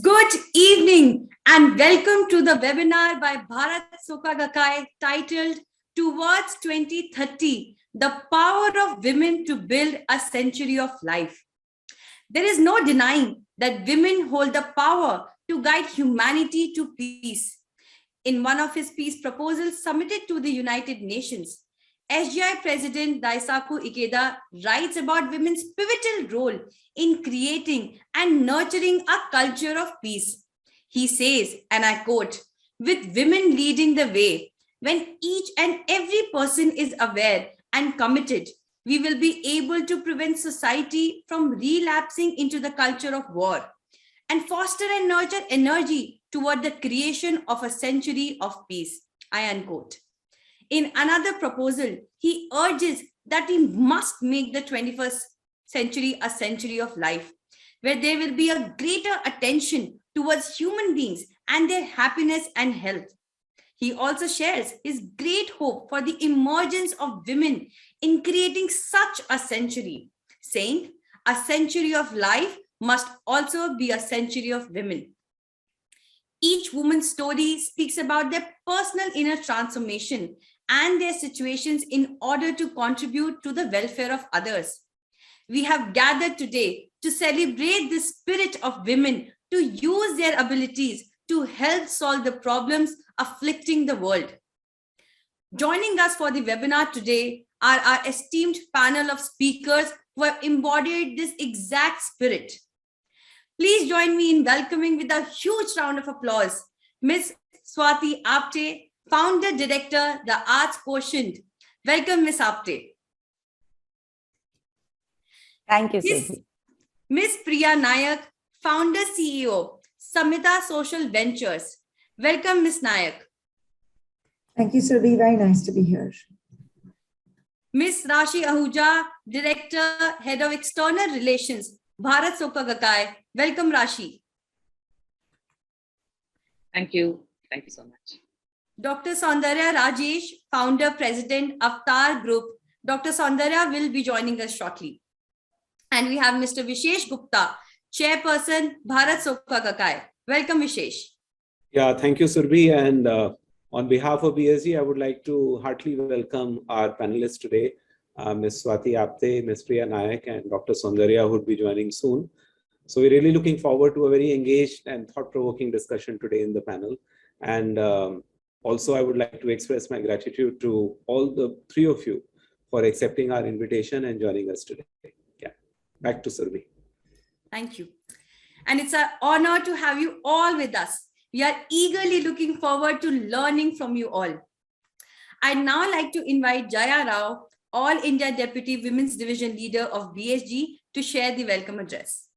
Good evening and welcome to the webinar by Bharat Soka Gakkai titled Towards 2030, the Power of Women to Build a Century of Life. There is no denying that women hold the power to guide humanity to peace. In one of his peace proposals submitted to the United Nations, SGI President Daisaku Ikeda writes about women's pivotal role in creating and nurturing a culture of peace. He says, and I quote, "With women leading the way, when each and every person is aware and committed, we will be able to prevent society from relapsing into the culture of war and foster and nurture energy toward the creation of a century of peace." I unquote. In another proposal, he urges that we must make the 21st century a century of life, where there will be a greater attention towards human beings and their happiness and health. He also shares his great hope for the emergence of women in creating such a century, saying, "A century of life must also be a century of women." Each woman's story speaks about their personal inner transformation and their situations in order to contribute to the welfare of others. We have gathered today to celebrate the spirit of women to use their abilities to help solve the problems afflicting the world. Joining us for the webinar today are our esteemed panel of speakers who have embodied this exact spirit. Please join me in welcoming with a huge round of applause Ms. Swati Apte, Founder Director, the Arts Quotient. Welcome, Ms. Apte. Thank you, Swati. Ms. Priya Naik, Founder CEO, Samhita Social Ventures. Welcome, Ms. Naik. Thank you, Swati. Very nice to be here. Ms. Rashi Ahuja, Director, Head of External Relations, Bharat Soka Gakkai. Welcome, Rashi. Thank you. Thank you so much. Dr. Saundarya Rajesh, Founder, President, Avtar Group. Dr. Saundarya will be joining us shortly. And we have Mr. Vishesh Gupta, Chairperson, Bharat Soka Gakkai. Welcome, Vishesh. Yeah, thank you, Surbi. And on behalf of BSG, I would like to heartily welcome our panelists today, Ms. Swati Apte, Ms. Priya Naik, and Dr. Saundarya, who will be joining soon. So we're really looking forward to a very engaged and thought-provoking discussion today in the panel. And also, I would like to express my gratitude to all the three of you for accepting our invitation and joining us today. Yeah, back to Surbi. Thank you. And it's an honor to have you all with us. We are eagerly looking forward to learning from you all. I'd now like to invite Jaya Rao, All India Deputy Women's Division Leader of BSG, to share the welcome address.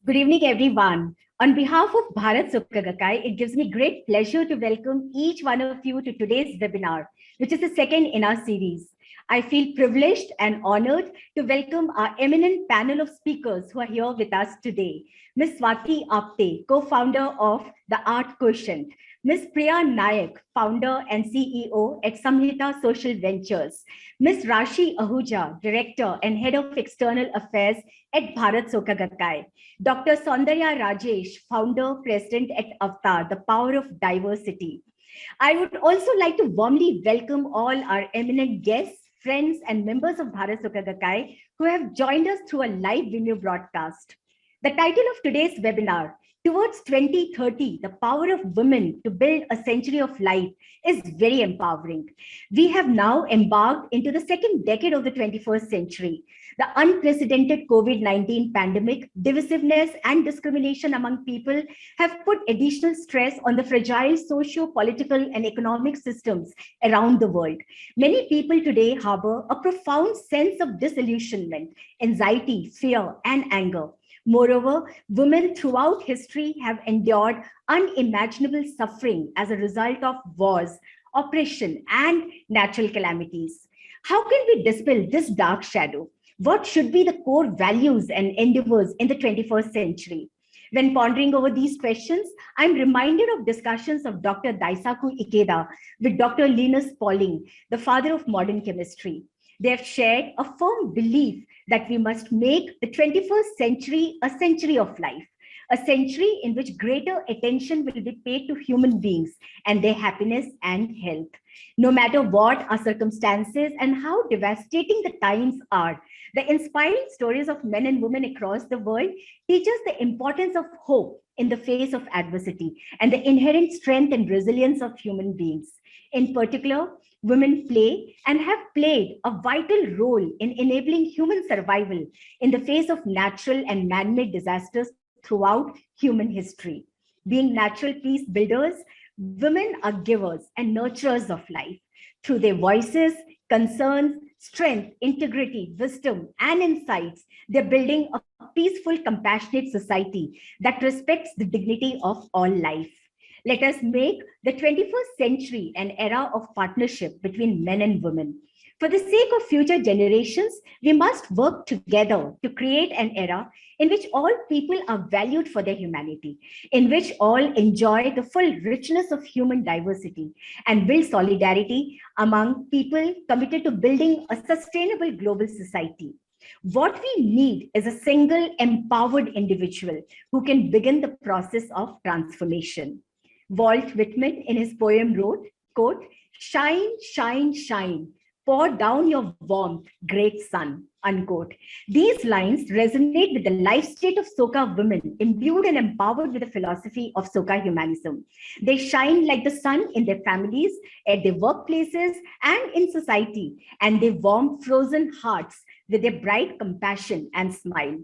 Good evening, everyone. On behalf of Bharat Soka Gakkai, it gives me great pleasure to welcome each one of you to today's webinar, which is the second in our series. I feel privileged and honored to welcome our eminent panel of speakers who are here with us today. Ms. Swati Apte, co-founder of the Art Quotient. Ms. Priya Naik, founder and CEO at Samhita Social Ventures. Ms. Rashi Ahuja, Director and Head of External Affairs at Bharat Soka Gakkai. Dr. Saundarya Rajesh, Founder, President at Avtar, the Power of Diversity. I would also like to warmly welcome all our eminent guests, friends, and members of Bharat Soka Gakkai who have joined us through a live video broadcast. The title of today's webinar, Towards 2030, the Power of Women to Build a Century of Life, is very empowering. We have now embarked into the second decade of the 21st century. The unprecedented COVID-19 pandemic, divisiveness, and discrimination among people have put additional stress on the fragile socio-political and economic systems around the world. Many people today harbor a profound sense of disillusionment, anxiety, fear, and anger. Moreover, women throughout history have endured unimaginable suffering as a result of wars, oppression, and natural calamities. How can we dispel this dark shadow? What should be the core values and endeavors in the 21st century? When pondering over these questions, I'm reminded of discussions of Dr. Daisaku Ikeda with Dr. Linus Pauling, the father of modern chemistry. They have shared a firm belief that we must make the 21st century a century of life. a century in which greater attention will be paid to human beings and their happiness and health. No matter what our circumstances and how devastating the times are, the inspiring stories of men and women across the world teach us the importance of hope in the face of adversity and the inherent strength and resilience of human beings. In particular, women play and have played a vital role in enabling human survival in the face of natural and man-made disasters throughout human history. Being natural peace builders, women are givers and nurturers of life. Through their voices, concerns, strength, integrity, wisdom, and insights, they're building a peaceful, compassionate society that respects the dignity of all life. Let us make the 21st century an era of partnership between men and women. For the sake of future generations, we must work together to create an era in which all people are valued for their humanity, in which all enjoy the full richness of human diversity, and build solidarity among people committed to building a sustainable global society. What we need is a single empowered individual who can begin the process of transformation. Walt Whitman in his poem wrote, quote, "Shine, shine, shine, pour down your warmth, great sun," unquote. These lines resonate with the life state of Soka women, imbued and empowered with the philosophy of Soka humanism. They shine like the sun in their families, at their workplaces, and in society, and they warm frozen hearts with their bright compassion and smile.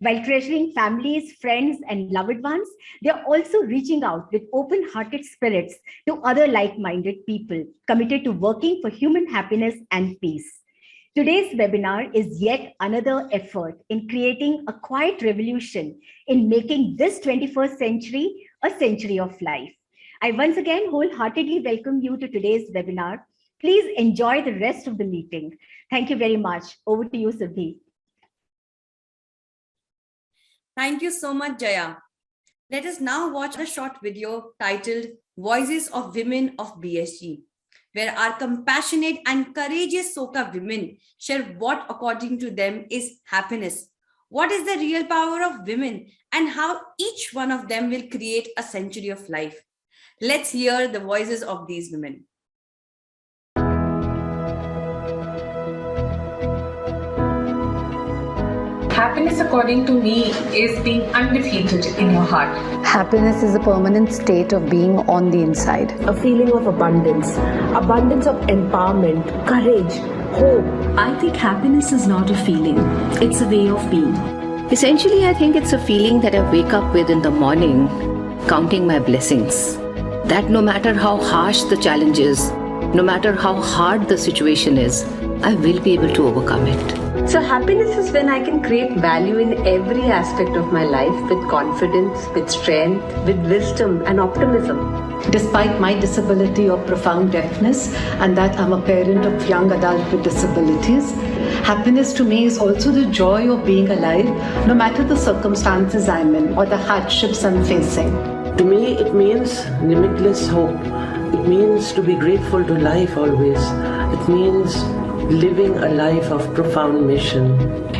While treasuring families, friends, and loved ones, they are also reaching out with open-hearted spirits to other like-minded people committed to working for human happiness and peace. Today's webinar is yet another effort in creating a quiet revolution in making this 21st century a century of life. I once again wholeheartedly welcome you to today's webinar. Please enjoy the rest of the meeting. Thank you very much. Over to you, Swati. Thank you so much, Jaya. Let us now watch a short video titled Voices of Women of BSG, where our compassionate and courageous Soka women share what, according to them, is happiness. What is the real power of women and how each one of them will create a century of life. Let's hear the voices of these women. Happiness, according to me, is being undefeated in your heart. Happiness is a permanent state of being on the inside. A feeling of abundance of empowerment, courage, hope. I think happiness is not a feeling, it's a way of being. Essentially, I think it's a feeling that I wake up with in the morning, counting my blessings. That no matter how harsh the challenge is, no matter how hard the situation is, I will be able to overcome it. So happiness is when I can create value in every aspect of my life with confidence, with strength, with wisdom and optimism. Despite my disability or profound deafness and that I'm a parent of young adults with disabilities, happiness to me is also the joy of being alive, no matter the circumstances I'm in or the hardships I'm facing. To me, it means limitless hope. It means to be grateful to life always. It means living a life of profound mission.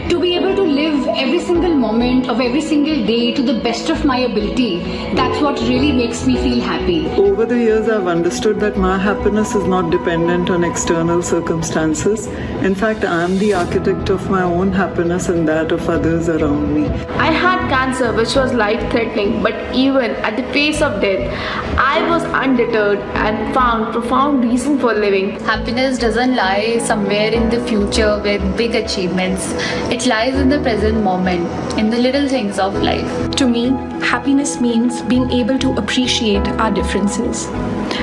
To be able to live every single moment of every single day to the best of my ability, that's what really makes me feel happy. Over the years, I've understood that my happiness is not dependent on external circumstances. In fact, I'm the architect of my own happiness and that of others around me. I had cancer which was life-threatening, but even at the face of death, I was undeterred and found profound reason for living. Happiness doesn't lie somewhere in the future with big achievements. It lies in the present moment, in the little things of life. To me, happiness means being able to appreciate our differences.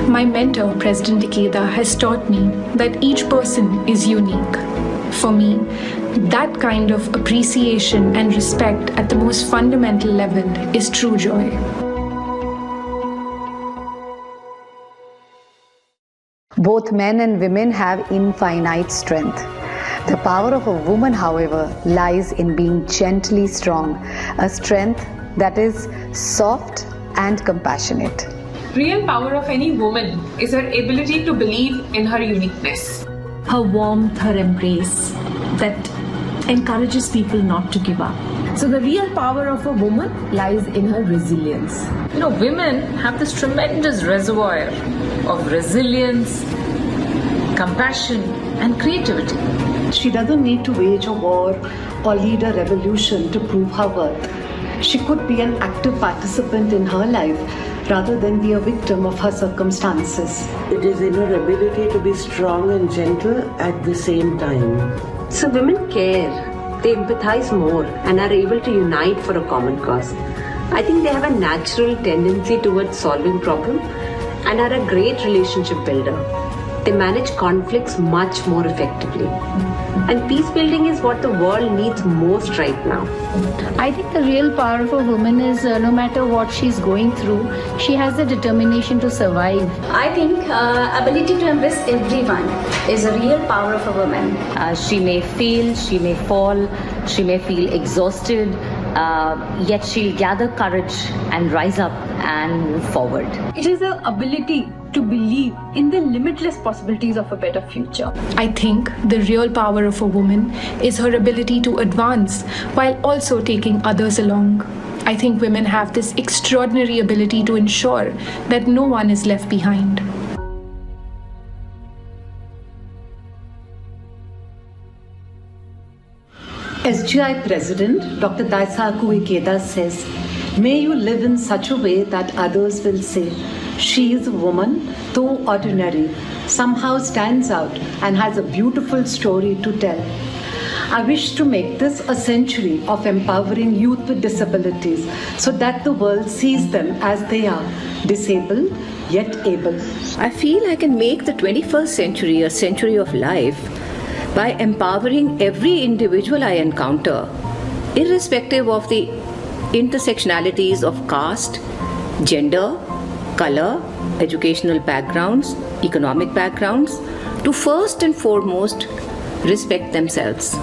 My mentor, President Ikeda, has taught me that each person is unique. For me, that kind of appreciation and respect at the most fundamental level is true joy. Both men and women have infinite strength. The power of a woman, however, lies in being gently strong, a strength that is soft and compassionate. Real power of any woman is her ability to believe in her uniqueness. Her warmth, her embrace that encourages people not to give up. So the real power of a woman lies in her resilience. You know, women have this tremendous reservoir of resilience, compassion, and creativity. She doesn't need to wage a war or lead a revolution to prove her worth. She could be an active participant in her life rather than be a victim of her circumstances. It is in her ability to be strong and gentle at the same time. So women care, they empathize more and are able to unite for a common cause. I think they have a natural tendency towards solving problems and are a great relationship builder. They manage conflicts much more effectively. And peace building is what the world needs most right now. I think the real power of a woman is no matter what she's going through, she has the determination to survive. I think ability to embrace everyone is a real power of a woman. She may fail, she may fall, she may feel exhausted, yet she'll gather courage and rise up and move forward. It is the ability to believe in the limitless possibilities of a better future. I think the real power of a woman is her ability to advance while also taking others along. I think women have this extraordinary ability to ensure that no one is left behind. SGI President Dr. Daisaku Ikeda says, "May you live in such a way that others will say, she is a woman, though ordinary, somehow stands out and has a beautiful story to tell." I wish to make this a century of empowering youth with disabilities so that the world sees them as they are, disabled yet able. I feel I can make the 21st century a century of life by empowering every individual I encounter, irrespective of the intersectionalities of caste, gender, color, educational backgrounds, economic backgrounds, to first and foremost respect themselves.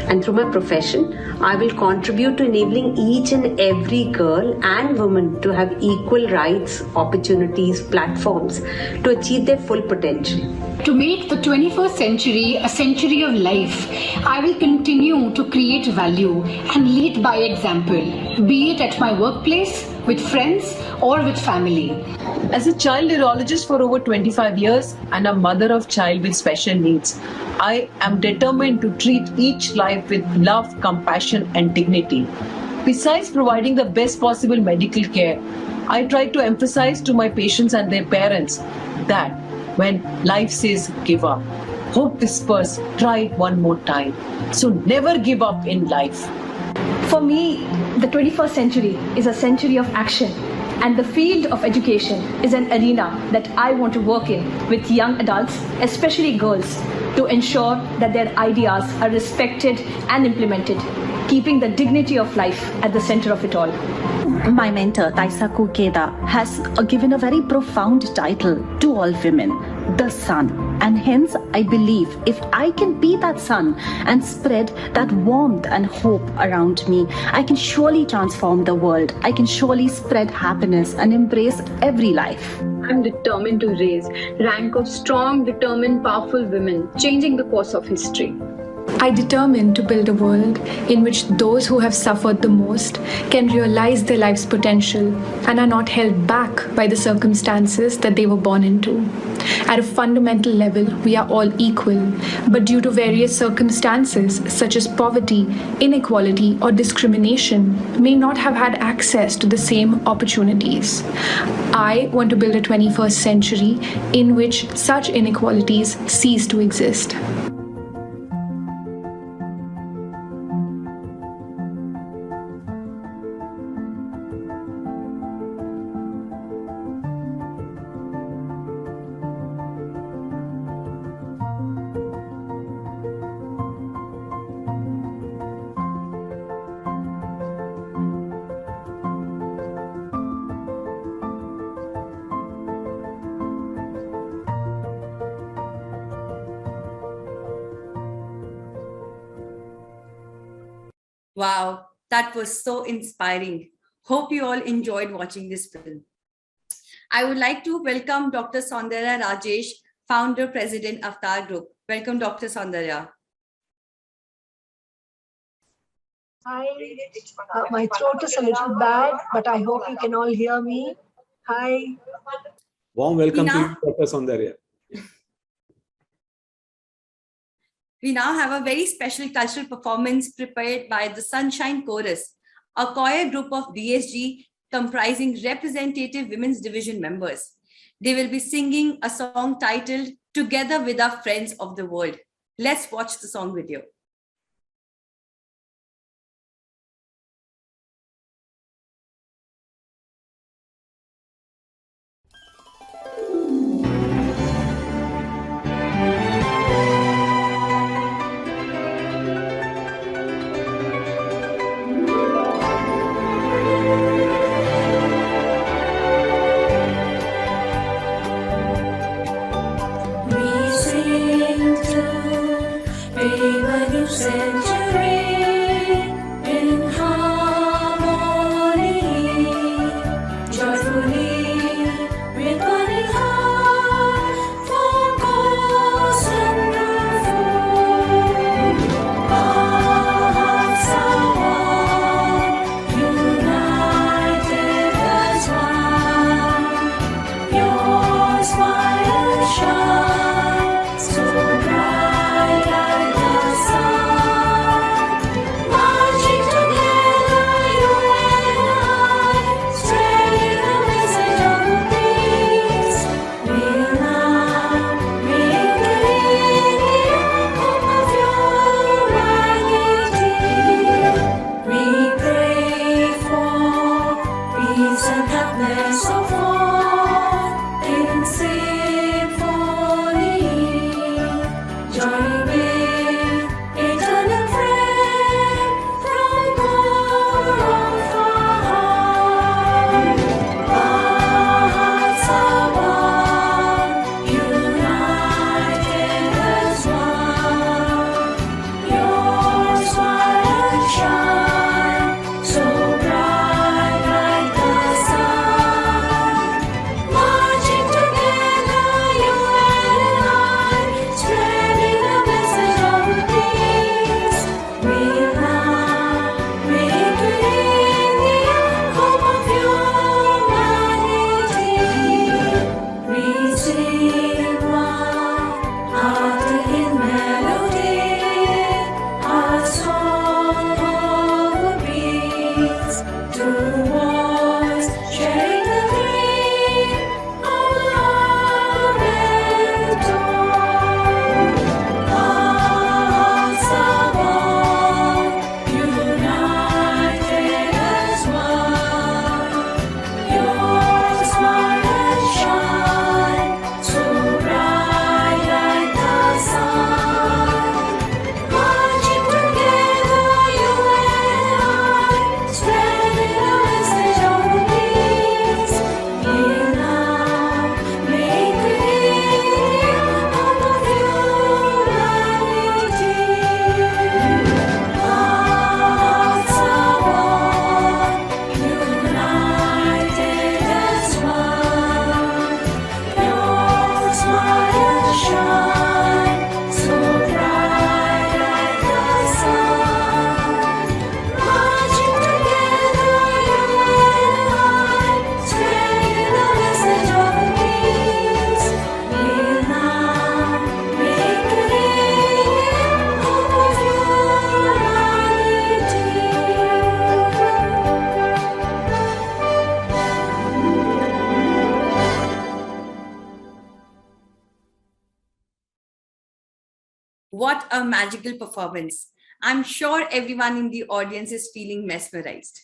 And through my profession, I will contribute to enabling each and every girl and woman to have equal rights, opportunities, platforms to achieve their full potential. To make the 21st century a century of life, I will continue to create value and lead by example, be it at my workplace, with friends, or with family. As a child neurologist for over 25 years and a mother of child with special needs, I am determined to treat each life with love, compassion, and dignity. Besides providing the best possible medical care, I try to emphasize to my patients and their parents that when life says give up, hope whispers, try it one more time. So never give up in life. For me, the 21st century is a century of action, and the field of education is an arena that I want to work in with young adults, especially girls, to ensure that their ideas are respected and implemented, keeping the dignity of life at the center of it all. My mentor, Daisaku Ikeda, has given a very profound title to all women, the sun. And hence, I believe if I can be that sun and spread that warmth and hope around me, I can surely transform the world. I can surely spread happiness and embrace every life. I'm determined to raise rank of strong, determined, powerful women, changing the course of history. I determine to build a world in which those who have suffered the most can realize their life's potential and are not held back by the circumstances that they were born into. At a fundamental level, we are all equal, but due to various circumstances such as poverty, inequality, or discrimination, may not have had access to the same opportunities. I want to build a 21st century in which such inequalities cease to exist. Wow, that was so inspiring. Hope you all enjoyed watching this film. I would like to welcome Dr. Saundarya Rajesh, founder, president of Avtar Group. Welcome, Dr. Saundarya. Hi, my throat is a little bad, but I hope you can all hear me. Hi. Warm welcome to you, Dr. Saundarya. We now have a very special cultural performance prepared by the Sunshine Chorus, a choir group of BSG comprising representative women's division members. They will be singing a song titled Together with Our Friends of the World. Let's watch the song video. What a magical performance. I'm sure everyone in the audience is feeling mesmerized.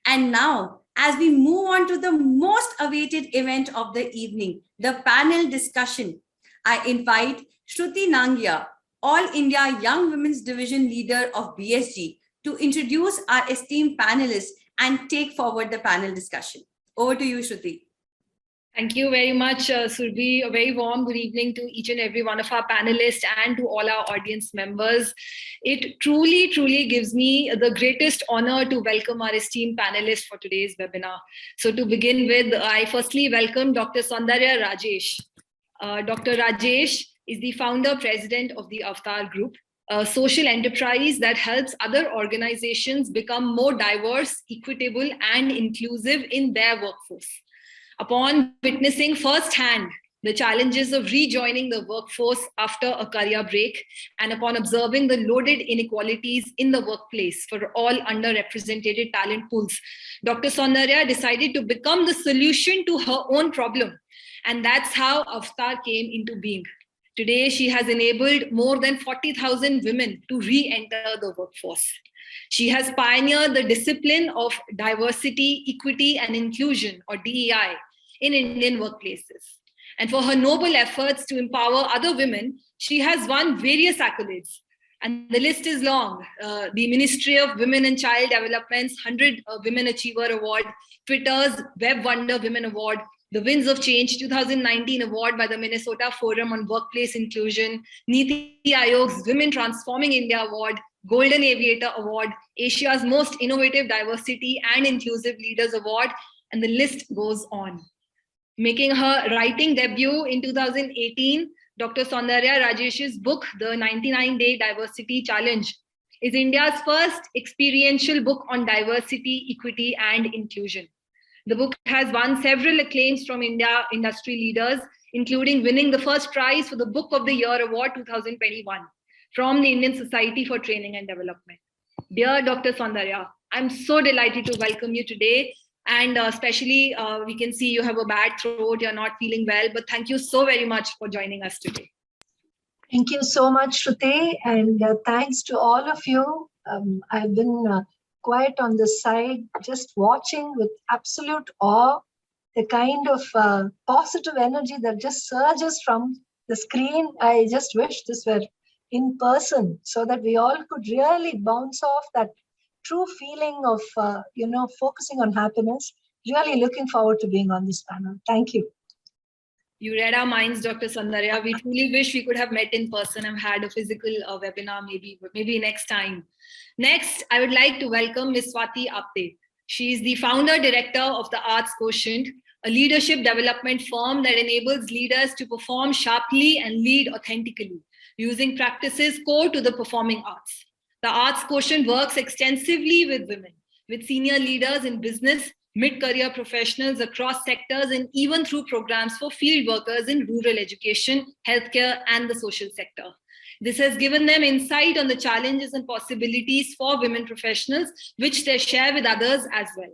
And now, as we move on to the most awaited event of the evening, the panel discussion, I invite Shruti Nangia, All India Young Women's Division Leader of BSG, to introduce our esteemed panelists and take forward the panel discussion. Over to you, Shruti. Thank you very much, Surbhi. A very warm good evening to each and every one of our panelists and to all our audience members. It truly, truly gives me the greatest honor to welcome our esteemed panelists for today's webinar. So to begin with, I firstly welcome Dr. Saundarya Rajesh. Dr. Rajesh is the founder president of the Avtar Group. a social enterprise that helps other organizations become more diverse, equitable, and inclusive in their workforce. Upon witnessing firsthand the challenges of rejoining the workforce after a career break, and upon observing the loaded inequalities in the workplace for all underrepresented talent pools, Dr. Saundarya decided to become the solution to her own problem. And that's how Avtar came into being. Today, she has enabled more than 40,000 women to re-enter the workforce. She has pioneered the discipline of diversity, equity, and inclusion, or DEI, in Indian workplaces. And for her noble efforts to empower other women, she has won various accolades. And the list is long. The Ministry of Women and Child Development's 100 Women Achiever Award, Twitter's Web Wonder Women Award, the Winds of Change 2019 Award by the Minnesota Forum on Workplace Inclusion, Niti Aayog's Women Transforming India Award, Golden Aviator Award, Asia's Most Innovative Diversity and Inclusive Leaders Award, and the list goes on. Making her writing debut in 2018, Dr. Saundarya Rajesh's book, The 99-Day Diversity Challenge, is India's first experiential book on diversity, equity, and inclusion. The book has won several acclaims from India industry leaders, including winning the first prize for the Book of the Year Award 2021 from the Indian Society for Training and Development. Dear Dr. Saundarya, I'm so delighted to welcome you today. And especially, we can see you have a bad throat, you're not feeling well, but thank you so very much for joining us today. Thank you so much, Shruti, and thanks to all of you. I've been quiet on this side, just watching with absolute awe the kind of positive energy that just surges from the screen. I just wish this were in person so that we all could really bounce off that true feeling of, focusing on happiness. Really looking forward to being on this panel. Thank you. You read our minds, Dr. Saundarya. We truly wish we could have met in person and had a physical webinar maybe next time. Next, I would like to welcome Ms. Swati Apte. She is the founder director of the Arts Quotient, a leadership development firm that enables leaders to perform sharply and lead authentically, using practices core to the performing arts. The Arts Quotient works extensively with women, with senior leaders in business, mid-career professionals across sectors, and even through programs for field workers in rural education, healthcare, and the social sector. This has given them insight on the challenges and possibilities for women professionals, which they share with others as well.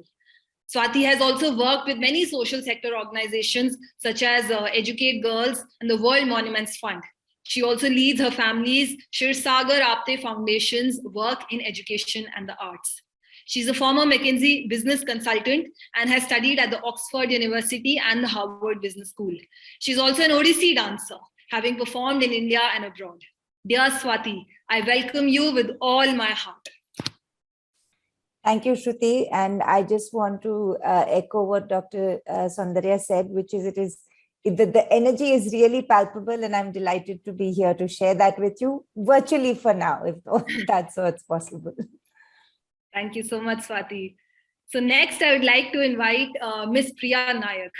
Swati has also worked with many social sector organizations, such as Educate Girls and the World Monuments Fund. She also leads her family's Shirsagar Apte Foundation's work in education and the arts. She's a former McKinsey business consultant and has studied at the Oxford University and the Harvard Business School. She's also an Odissi dancer, having performed in India and abroad. Dear Swati, I welcome you with all my heart. Thank you, Shruti. And I just want to echo what Dr. Saundarya said, which is the energy is really palpable, and I'm delighted to be here to share that with you virtually for now, if that's what's possible. Thank you so much, Swati. So next, I would like to invite Ms. Priya Naik.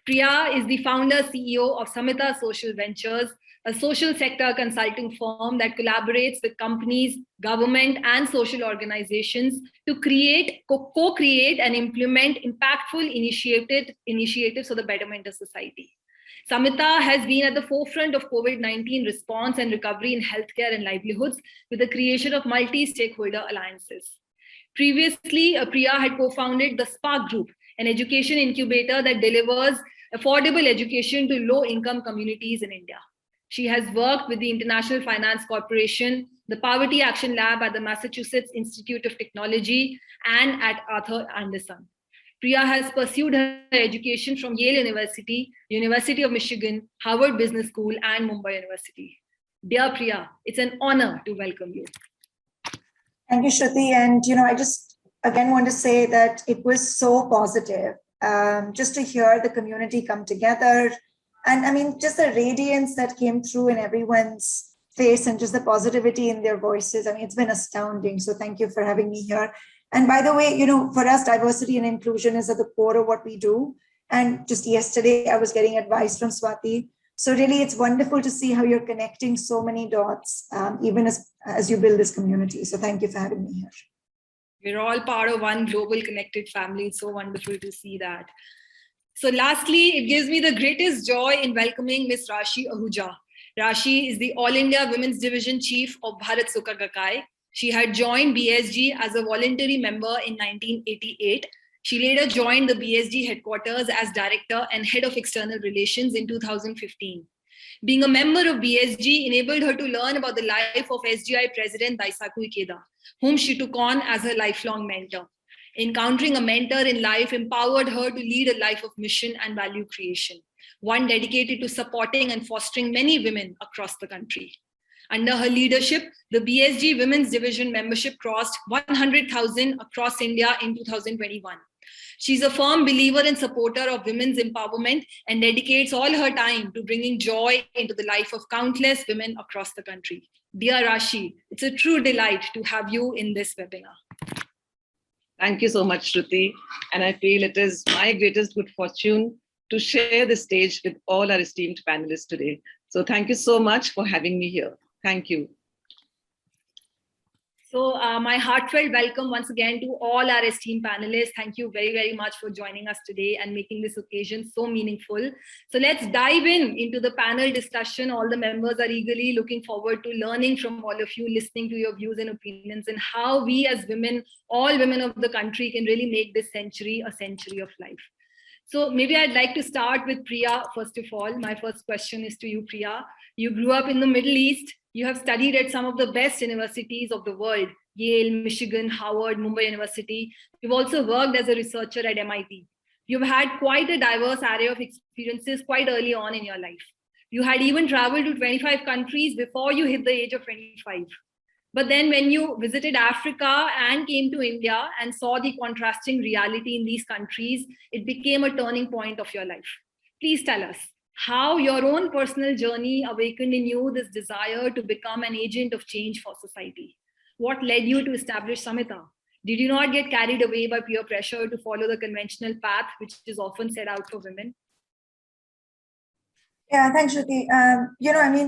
Priya is the founder CEO of Samhita Social Ventures, a social sector consulting firm that collaborates with companies, government, and social organizations to co-create and implement impactful initiatives for the betterment of society. Samhita has been at the forefront of COVID-19 response and recovery in healthcare and livelihoods with the creation of multi-stakeholder alliances. Previously, Priya had co-founded the Spark Group, an education incubator that delivers affordable education to low-income communities in India. She has worked with the International Finance Corporation, the Poverty Action Lab at the Massachusetts Institute of Technology, and at Arthur Andersen. Priya has pursued her education from Yale University, University of Michigan, Harvard Business School, and Mumbai University. Dear Priya, it's an honor to welcome you. Thank you, Shruti. And, I just, again, want to say that it was so positive just to hear the community come together. And I mean, just the radiance that came through in everyone's face and just the positivity in their voices. I mean, it's been astounding. So thank you for having me here. And by the way, for us, diversity and inclusion is at the core of what we do. And just yesterday, I was getting advice from Swati So really, it's wonderful to see how you're connecting so many dots, even as you build this community. So thank you for having me here. We're all part of one global connected family. It's so wonderful to see that. So lastly, it gives me the greatest joy in welcoming Ms. Rashi Ahuja. Rashi is the All India Women's Division Chief of Bharat Soka Gakkai. She had joined BSG as a voluntary member in 1988. She later joined the BSG headquarters as Director and Head of External Relations in 2015. Being a member of BSG enabled her to learn about the life of SGI President Daisaku Ikeda, whom she took on as her lifelong mentor. Encountering a mentor in life empowered her to lead a life of mission and value creation, one dedicated to supporting and fostering many women across the country. Under her leadership, the BSG Women's Division membership crossed 100,000 across India in 2021. She's a firm believer and supporter of women's empowerment and dedicates all her time to bringing joy into the life of countless women across the country. Dear Rashi, it's a true delight to have you in this webinar. Thank you so much, Shruti. And I feel it is my greatest good fortune to share the stage with all our esteemed panelists today. So thank you so much for having me here. Thank you. So my heartfelt welcome once again to all our esteemed panelists. Thank you very, very much for joining us today and making this occasion so meaningful. So let's dive into the panel discussion. All the members are eagerly looking forward to learning from all of you, listening to your views and opinions, and how we as women, all women of the country, can really make this century a century of life. So maybe I'd like to start with Priya, first of all. My first question is to you, Priya. You grew up in the Middle East. You have studied at some of the best universities of the world, Yale, Michigan, Harvard, Mumbai University. You've also worked as a researcher at MIT. You've had quite a diverse array of experiences quite early on in your life. You had even traveled to 25 countries before you hit the age of 25. But then when you visited Africa and came to India and saw the contrasting reality in these countries, it became a turning point of your life. Please tell us how your own personal journey awakened in you this desire to become an agent of change for society. What led you to establish Samhita? Did you not get carried away by peer pressure to follow the conventional path, which is often set out for women? Yeah, thanks, Shruti.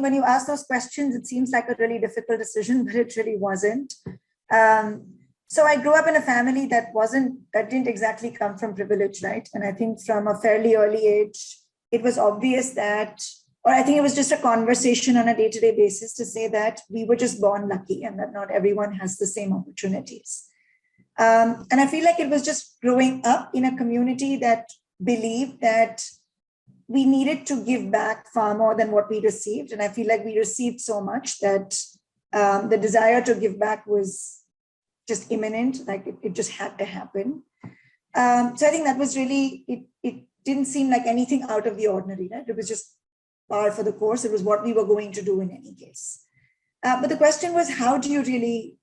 When you ask those questions, it seems like a really difficult decision, but it really wasn't. So I grew up in a family that didn't exactly come from privilege, right? And I think from a fairly early age, it was obvious that, or I think it was just a conversation on a day-to-day basis to say that we were just born lucky and that not everyone has the same opportunities. And I feel like it was just growing up in a community that believed that we needed to give back far more than what we received. And I feel like we received so much that the desire to give back was just imminent, like it just had to happen. So I think that was really, it didn't seem like anything out of the ordinary, right? It was just par for the course. It was what we were going to do in any case. But the question was, how do you really,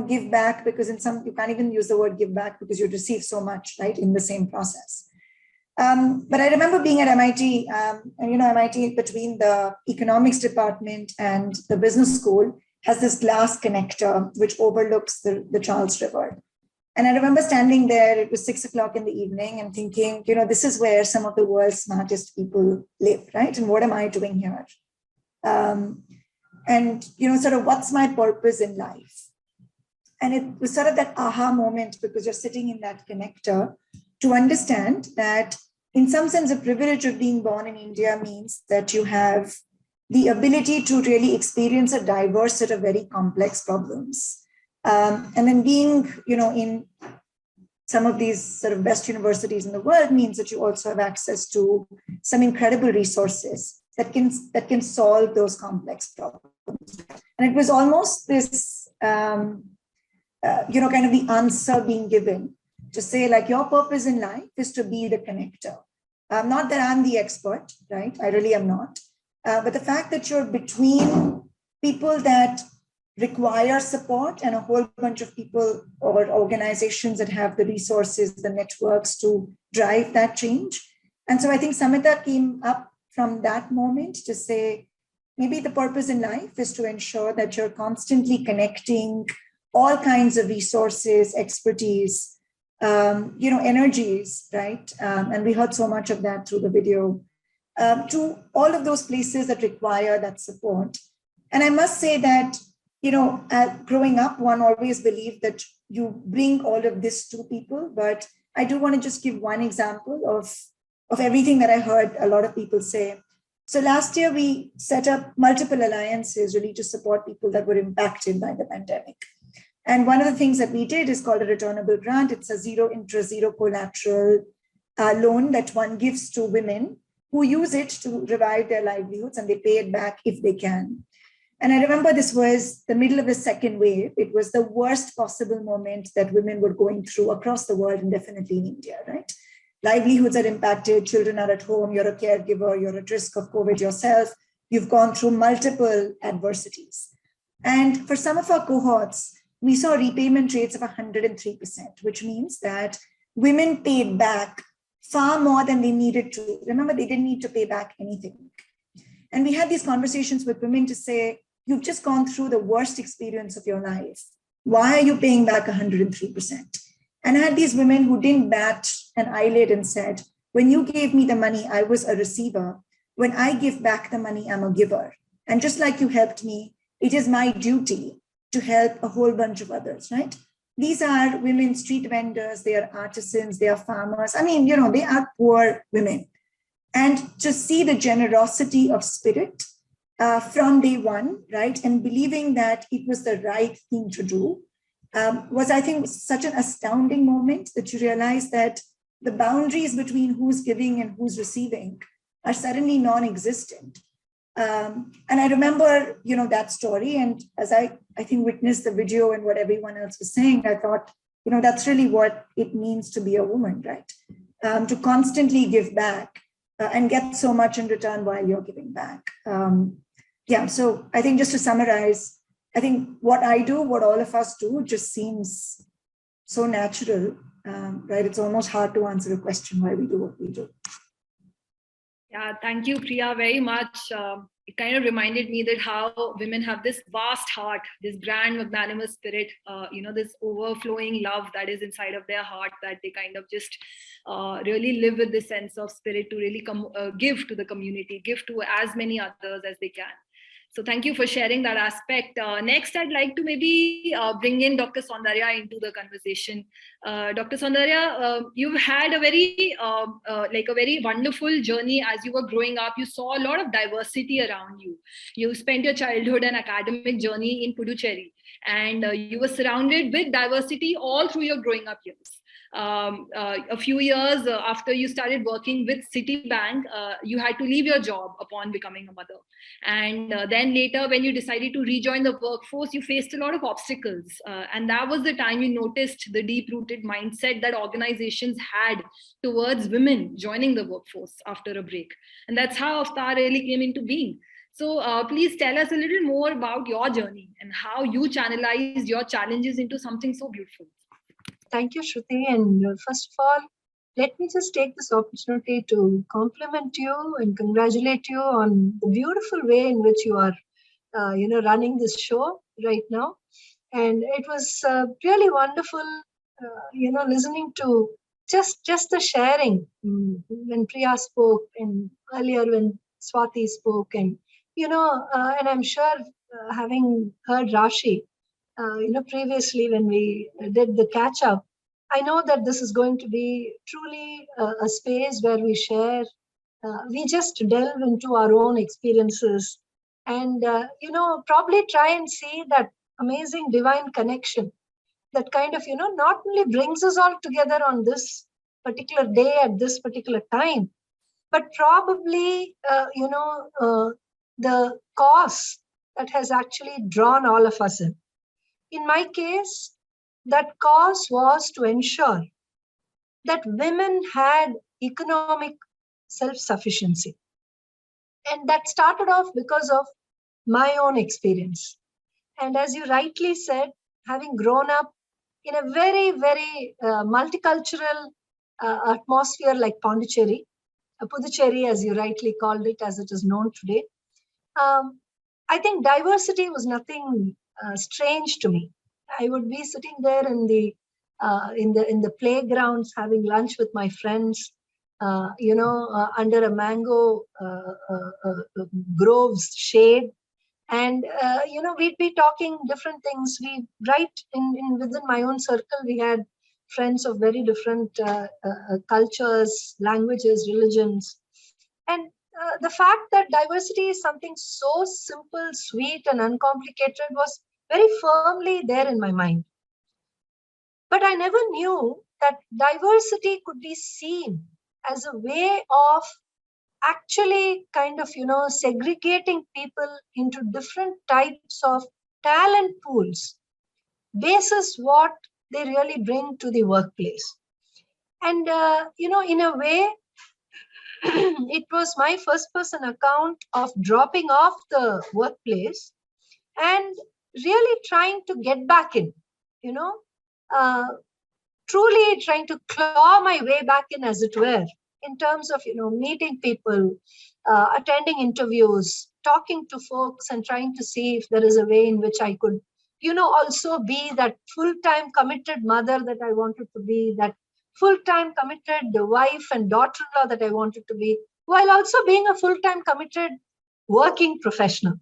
give back? Because you can't even use the word give back because you receive so much, right, in the same process. But I remember being at MIT, MIT between the economics department and the business school has this glass connector which overlooks the Charles River. And I remember standing there, it was 6 o'clock in the evening and thinking, this is where some of the world's smartest people live, right? And what am I doing here? Sort of what's my purpose in life? And it was sort of that aha moment because you're sitting in that connector to understand that in some sense, the privilege of being born in India means that you have the ability to really experience a diverse set of very complex problems. And then being, in some of these sort of best universities in the world means that you also have access to some incredible resources that can solve those complex problems. And it was almost this, kind of the answer being given to say, like, your purpose in life is to be the connector. Not that I'm the expert, right? I really am not. But the fact that you're between people that require support and a whole bunch of people or organizations that have the resources, the networks to drive that change. And so I think Samhita came up from that moment to say, maybe the purpose in life is to ensure that you're constantly connecting all kinds of resources, expertise, energies, right? And we heard so much of that through the video to all of those places that require that support. And I must say that, growing up, one always believed that you bring all of this to people. But I do want to just give one example of everything that I heard a lot of people say. So last year, we set up multiple alliances really to support people that were impacted by the pandemic. And one of the things that we did is called a returnable grant. It's a zero interest, zero collateral loan that one gives to women who use it to revive their livelihoods, and they pay it back if they can. And I remember this was the middle of the second wave. It was the worst possible moment that women were going through across the world, and definitely in India, right? Livelihoods are impacted, children are at home, you're a caregiver, you're at risk of COVID yourself, you've gone through multiple adversities. And for some of our cohorts, we saw repayment rates of 103%, which means that women paid back far more than they needed to. Remember, they didn't need to pay back anything. And we had these conversations with women to say, you've just gone through the worst experience of your life. Why are you paying back 103%? And I had these women who didn't bat an eyelid and said, when you gave me the money, I was a receiver. When I give back the money, I'm a giver. And just like you helped me, it is my duty to help a whole bunch of others, right? These are women, street vendors, they are artisans, they are farmers. I mean, they are poor women. And to see the generosity of spirit from day one, right? And believing that it was the right thing to do was, I think, such an astounding moment that you realize that the boundaries between who's giving and who's receiving are suddenly non-existent. And I remember, that story. And as I think witnessed the video and what everyone else was saying, I thought, that's really what it means to be a woman, right? To constantly give back and get so much in return while you're giving back. So I think just to summarize, I think what I do, what all of us do, just seems so natural, right? It's almost hard to answer a question why we do what we do. Yeah, thank you, Priya, very much. It kind of reminded me that how women have this vast heart, this grand magnanimous spirit, this overflowing love that is inside of their heart, that they kind of just really live with this sense of spirit to really give to the community, give to as many others as they can. So thank you for sharing that aspect. Next, I'd like to maybe bring in Dr. Saundarya into the conversation. Dr. Saundarya, you've had a very wonderful journey as you were growing up. You saw a lot of diversity around you. You spent your childhood and academic journey in Puducherry, and you were surrounded with diversity all through your growing up years. A few years after you started working with Citibank, you had to leave your job upon becoming a mother. And then later, when you decided to rejoin the workforce, you faced a lot of obstacles. And that was the time you noticed the deep-rooted mindset that organizations had towards women joining the workforce after a break. And that's how Avtar really came into being. So please tell us a little more about your journey and how you channelized your challenges into something so beautiful. Thank you, Shruti. And first of all, let me just take this opportunity to compliment you and congratulate you on the beautiful way in which you are, running this show right now. And it was really wonderful, listening to just the sharing when Priya spoke and earlier when Swati spoke, and and I'm sure having heard Rashi. Previously when we did the catch up, I know that this is going to be truly a space where we share, we just delve into our own experiences and, probably try and see that amazing divine connection that kind of, not only brings us all together on this particular day at this particular time, but probably, the cause that has actually drawn all of us in. In my case, that cause was to ensure that women had economic self-sufficiency. And that started off because of my own experience. And as you rightly said, having grown up in a very, very multicultural atmosphere like Puducherry, as you rightly called it, as it is known today, I think diversity was nothing strange to me. I would be sitting there in the playgrounds having lunch with my friends, under a mango grove's shade. And, we'd be talking different things. We write within my own circle, we had friends of very different cultures, languages, religions. And the fact that diversity is something so simple, sweet, and uncomplicated was very firmly there in my mind. But I never knew that diversity could be seen as a way of actually kind of, segregating people into different types of talent pools basis what they really bring to the workplace. And, in a way, it was my first person account of dropping off the workplace and really trying to get back in, truly trying to claw my way back in, as it were, in terms of, meeting people, attending interviews, talking to folks, and trying to see if there is a way in which I could, also be that full-time committed mother that I wanted to be, that full-time committed wife and daughter-in-law that I wanted to be, while also being a full-time committed working professional.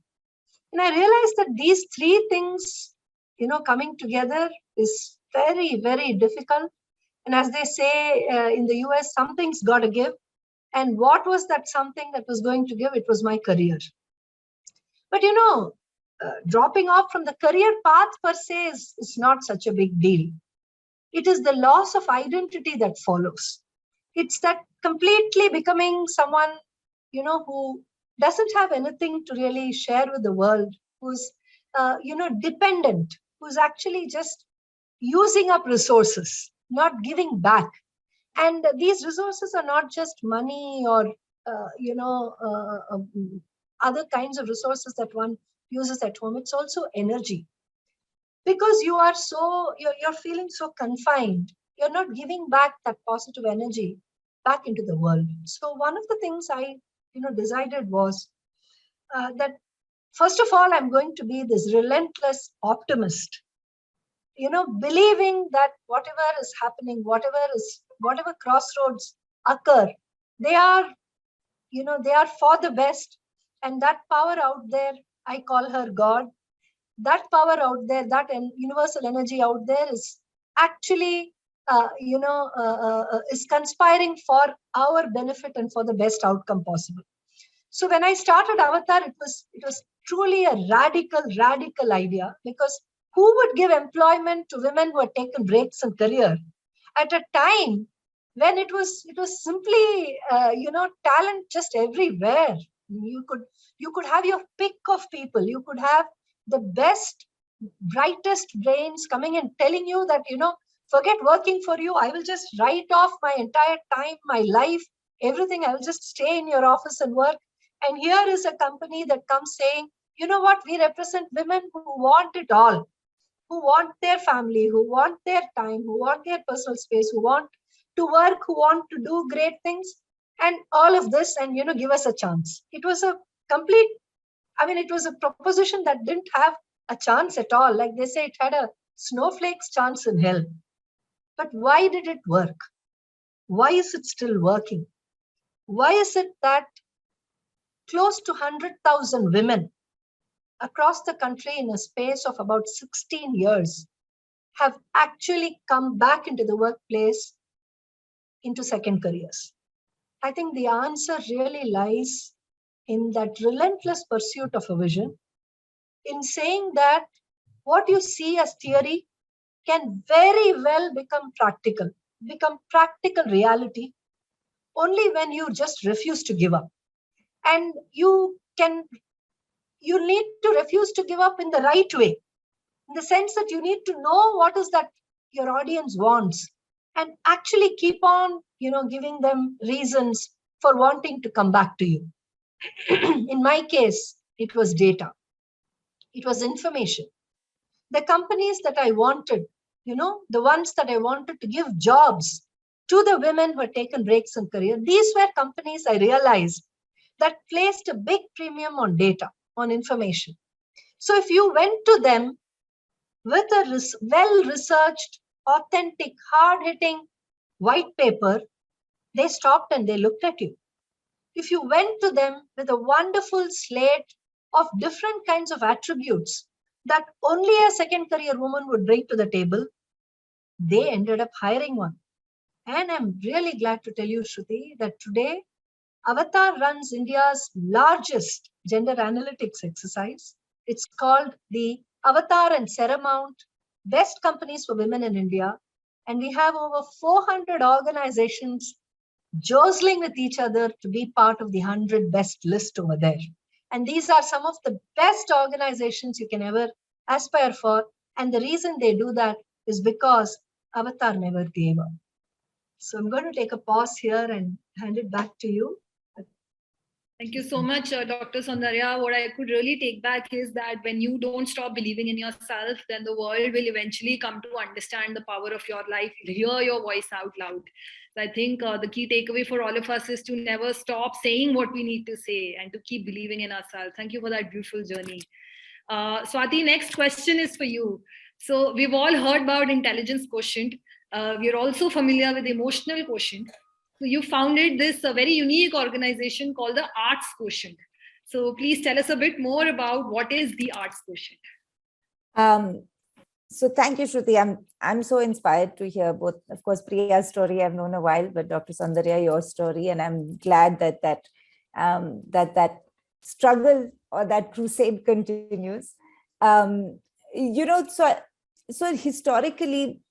And I realized that these three things, coming together is very, very difficult. And as they say in the US, something's got to give. And what was that something that was going to give? It was my career. But, dropping off from the career path per se is not such a big deal. It is the loss of identity that follows. It's that completely becoming someone, who doesn't have anything to really share with the world, who's, dependent, who's actually just using up resources, not giving back. And these resources are not just money or, other kinds of resources that one uses at home. It's also energy. Because you are you're feeling so confined, you're not giving back that positive energy back into the world. So one of the things I, decided was that, first of all, I'm going to be this relentless optimist, believing that whatever is happening, whatever crossroads occur, they are for the best. And that power out there, I call her God. That power out there, that universal energy out there is actually, is conspiring for our benefit and for the best outcome possible. So when I started Avtar, it was truly a radical idea, because who would give employment to women who had taken breaks in career at a time when it was simply, talent just everywhere. You could have your pick of people. You could have the best, brightest brains coming and telling you that, forget working for you. I will just write off my entire time, my life, everything. I will just stay in your office and work. And here is a company that comes saying, you know what, we represent women who want it all, who want their family, who want their time, who want their personal space, who want to work, who want to do great things, and all of this, and, give us a chance. It was a complete, it was a proposition that didn't have a chance at all. Like they say, it had a snowflake's chance in hell. But why did it work? Why is it still working? Why is it that close to 100,000 women across the country in a space of about 16 years have actually come back into the workplace into second careers? I think the answer really lies in that relentless pursuit of a vision, in saying that what you see as theory can very well become practical reality only when you just refuse to give up. And you need to refuse to give up in the right way, in the sense that you need to know what is that your audience wants, and actually keep on, giving them reasons for wanting to come back to you. In my case, it was data. It was information. The companies that I wanted, the ones that I wanted to give jobs to the women who had taken breaks in career, these were companies I realized that placed a big premium on data, on information. So if you went to them with a well-researched, authentic, hard-hitting white paper, they stopped and they looked at you. If you went to them with a wonderful slate of different kinds of attributes that only a second career woman would bring to the table, they ended up hiring one. And I'm really glad to tell you, Shruti, that today Avtar runs India's largest gender analytics exercise. It's called the Avtar and Seramount Best Companies for Women in India. And we have over 400 organizations jostling with each other to be part of the 100 best list over there. And these are some of the best organizations you can ever aspire for. And the reason they do that is because Avtar never gave up. So I'm going to take a pause here and hand it back to you. Thank you so much, Dr. Saundarya. What I could really take back is that when you don't stop believing in yourself, then the world will eventually come to understand the power of your life, hear your voice out loud. So I think the key takeaway for all of us is to never stop saying what we need to say and to keep believing in ourselves. Thank you for that beautiful journey. Swati, next question is for you. So we've all heard about intelligence quotient. We're also familiar with emotional quotient. So you founded this very unique organization called the Arts Quotient. So please tell us a bit more about what is the Arts Quotient. So thank you, Shruti. I'm so inspired to hear both, of course, Priya's story I've known a while, but Dr. Saundarya, your story, and I'm glad that struggle or that crusade continues. So historically,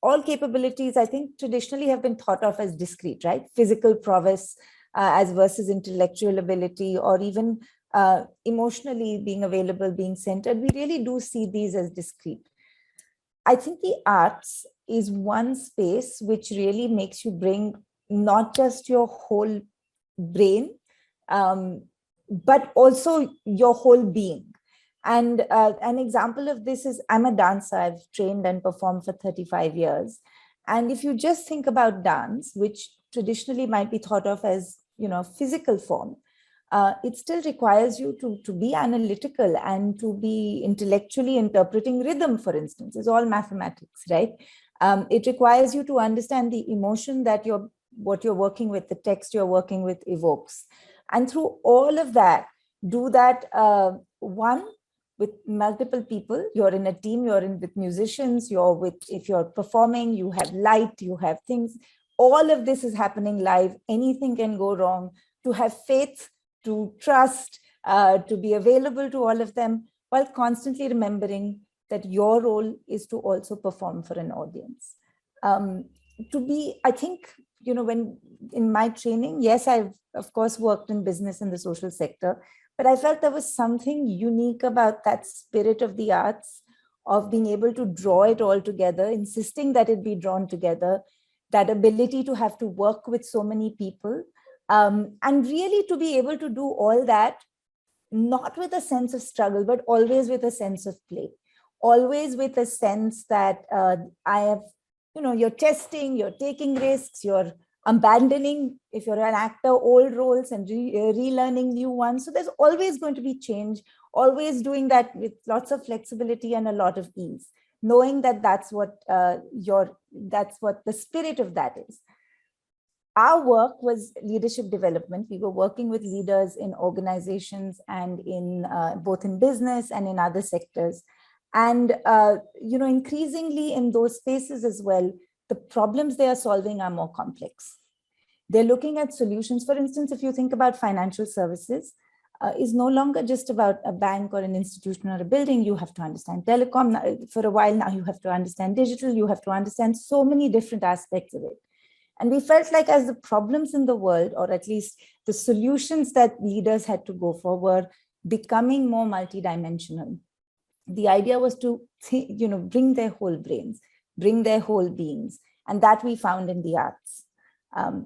all capabilities, I think, traditionally have been thought of as discrete, right? Physical prowess as versus intellectual ability, or even emotionally being available, being centered. We really do see these as discrete. I think the arts is one space which really makes you bring not just your whole brain, but also your whole being. And an example of this is, I'm a dancer. I've trained and performed for 35 years. And if you just think about dance, which traditionally might be thought of as, physical form, it still requires you to be analytical and to be intellectually interpreting rhythm, for instance. It's all mathematics, right? It requires you to understand the emotion that what you're working with, the text you're working with evokes. And through all of that, do that, with multiple people. You're in a team, you're in with musicians, if you're performing, you have light, you have things. All of this is happening live. Anything can go wrong. To have faith, to trust, to be available to all of them, while constantly remembering that your role is to also perform for an audience. I think, when in my training, yes, I've of course worked in business and the social sector, but I felt there was something unique about that spirit of the arts, of being able to draw it all together, insisting that it be drawn together, that ability to have to work with so many people, and really to be able to do all that, not with a sense of struggle, but always with a sense of play, always with a sense that you're testing, you're taking risks, you're abandoning, if you're an actor, old roles and relearning new ones. So there's always going to be change, always doing that with lots of flexibility and a lot of ease, knowing that that's what the spirit of that is. Our work was leadership development. We were working with leaders in organizations and in both in business and in other sectors. And increasingly in those spaces as well, the problems they are solving are more complex. They're looking at solutions. For instance, if you think about financial services, is no longer just about a bank or an institution or a building. You have to understand telecom. For a while now, you have to understand digital. You have to understand so many different aspects of it. And we felt like as the problems in the world, or at least the solutions that leaders had to go for, were becoming more multidimensional. The idea was to, bring their whole brains, bring their whole beings, and that we found in the arts.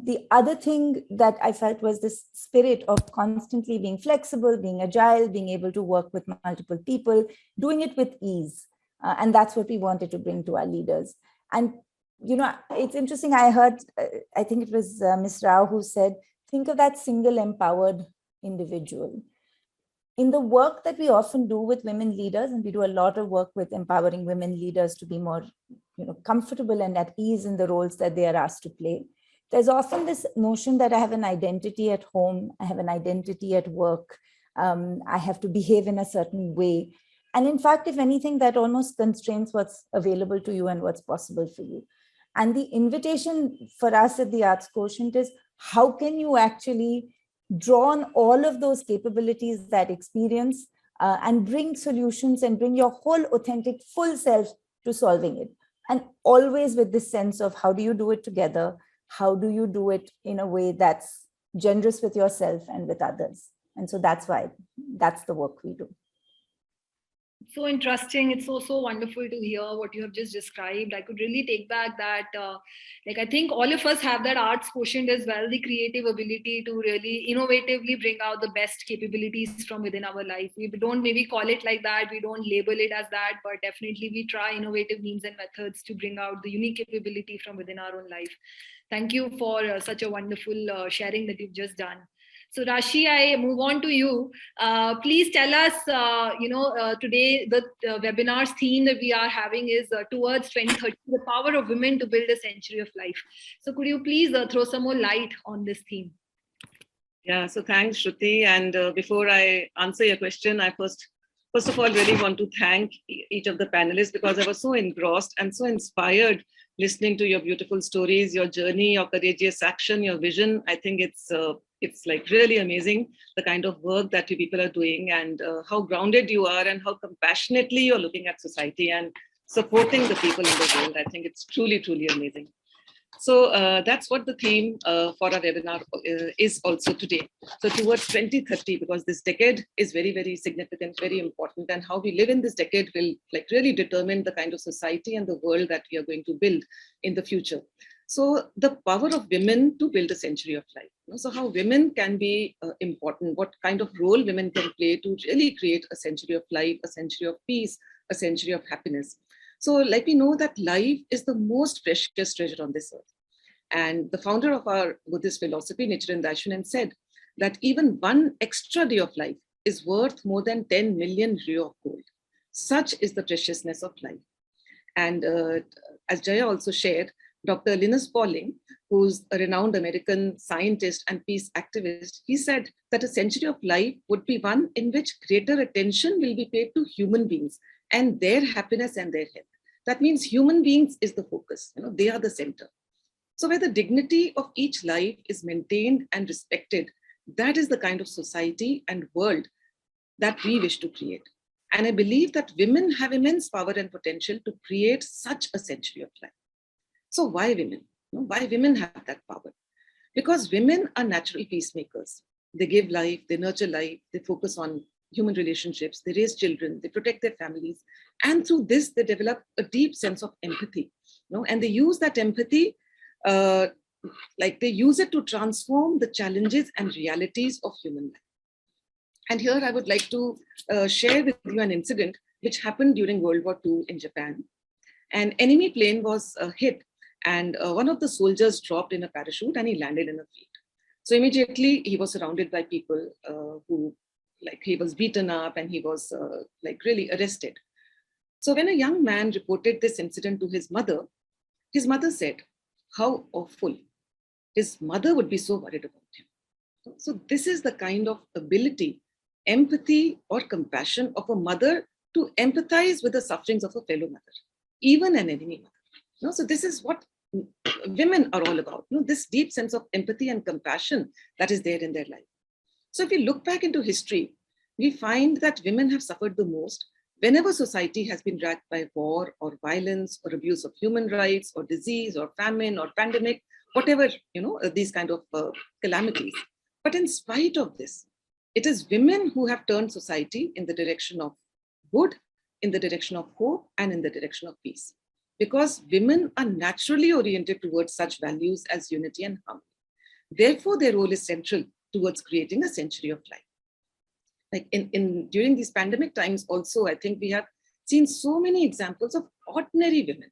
The other thing that I felt was this spirit of constantly being flexible, being agile, being able to work with multiple people, doing it with ease. And that's what we wanted to bring to our leaders. And, it's interesting. I heard, I think it was Ms. Rao who said, think of that single empowered individual. In the work that we often do with women leaders, and we do a lot of work with empowering women leaders to be more comfortable and at ease in the roles that they are asked to play, there's often this notion that I have an identity at home, I have an identity at work, I have to behave in a certain way. And in fact, if anything, that almost constrains what's available to you and what's possible for you. And the invitation for us at the Arts Quotient is, how can you actually draw on all of those capabilities, that experience, and bring solutions and bring your whole authentic full self to solving it. And always with this sense of, how do you do it together? How do you do it in a way that's generous with yourself and with others? And so that's why, that's the work we do. So interesting. It's so wonderful to hear what you have just described. I could really take back that, I think all of us have that arts quotient as well, the creative ability to really innovatively bring out the best capabilities from within our life. We don't maybe call it like that, we don't label it as that, but definitely we try innovative means and methods to bring out the unique capability from within our own life. Thank you for such a wonderful sharing that you've just done. So Rashi, I move on to you. Please tell us, today the webinar's theme that we are having is towards 2030, the power of women to build a century of life. So could you please throw some more light on this theme? Yeah, so thanks, Shruti. And before I answer your question, I first of all really want to thank each of the panelists, because I was so engrossed and so inspired listening to your beautiful stories, your journey, your courageous action, your vision. I think it's like really amazing, the kind of work that you people are doing, and how grounded you are and how compassionately you're looking at society and supporting the people in the world. I think it's truly, truly amazing. So that's what the theme for our webinar is also today. So towards 2030, because this decade is very, very significant, very important, and how we live in this decade will really determine the kind of society and the world that we are going to build in the future. So the power of women to build a century of life. So how women can be important, what kind of role women can play to really create a century of life, a century of peace, a century of happiness. So we know that life is the most precious treasure on this earth. And the founder of our Buddhist philosophy, Nichiren Daishonin, said that even one extra day of life is worth more than 10 million ryo of gold. Such is the preciousness of life. And as Jaya also shared, Dr. Linus Pauling, who's a renowned American scientist and peace activist, he said that a century of life would be one in which greater attention will be paid to human beings and their happiness and their health. That means human beings is the focus, they are the center. So where the dignity of each life is maintained and respected, that is the kind of society and world that we wish to create. And I believe that women have immense power and potential to create such a century of life. So why women? Why women have that power? Because women are natural peacemakers. They give life, they nurture life, they focus on human relationships, they raise children, they protect their families. And through this, they develop a deep sense of empathy. And they use that empathy, they use it to transform the challenges and realities of human life. And here I would like to share with you an incident which happened during World War II in Japan. An enemy plane was hit, and one of the soldiers dropped in a parachute and he landed in a field. So immediately he was surrounded by people who, he was beaten up and he was really arrested. So when a young man reported this incident to his mother said, how awful. His mother would be so worried about him. So this is the kind of ability, empathy or compassion of a mother to empathize with the sufferings of a fellow mother, even an enemy mother. So this is what women are all about, this deep sense of empathy and compassion that is there in their life. So if we look back into history, we find that women have suffered the most whenever society has been racked by war or violence or abuse of human rights or disease or famine or pandemic, whatever, these kind of calamities. But in spite of this, it is women who have turned society in the direction of good, in the direction of hope, and in the direction of peace. Because women are naturally oriented towards such values as unity and harmony. Therefore, their role is central towards creating a century of life. During these pandemic times also, I think we have seen so many examples of ordinary women,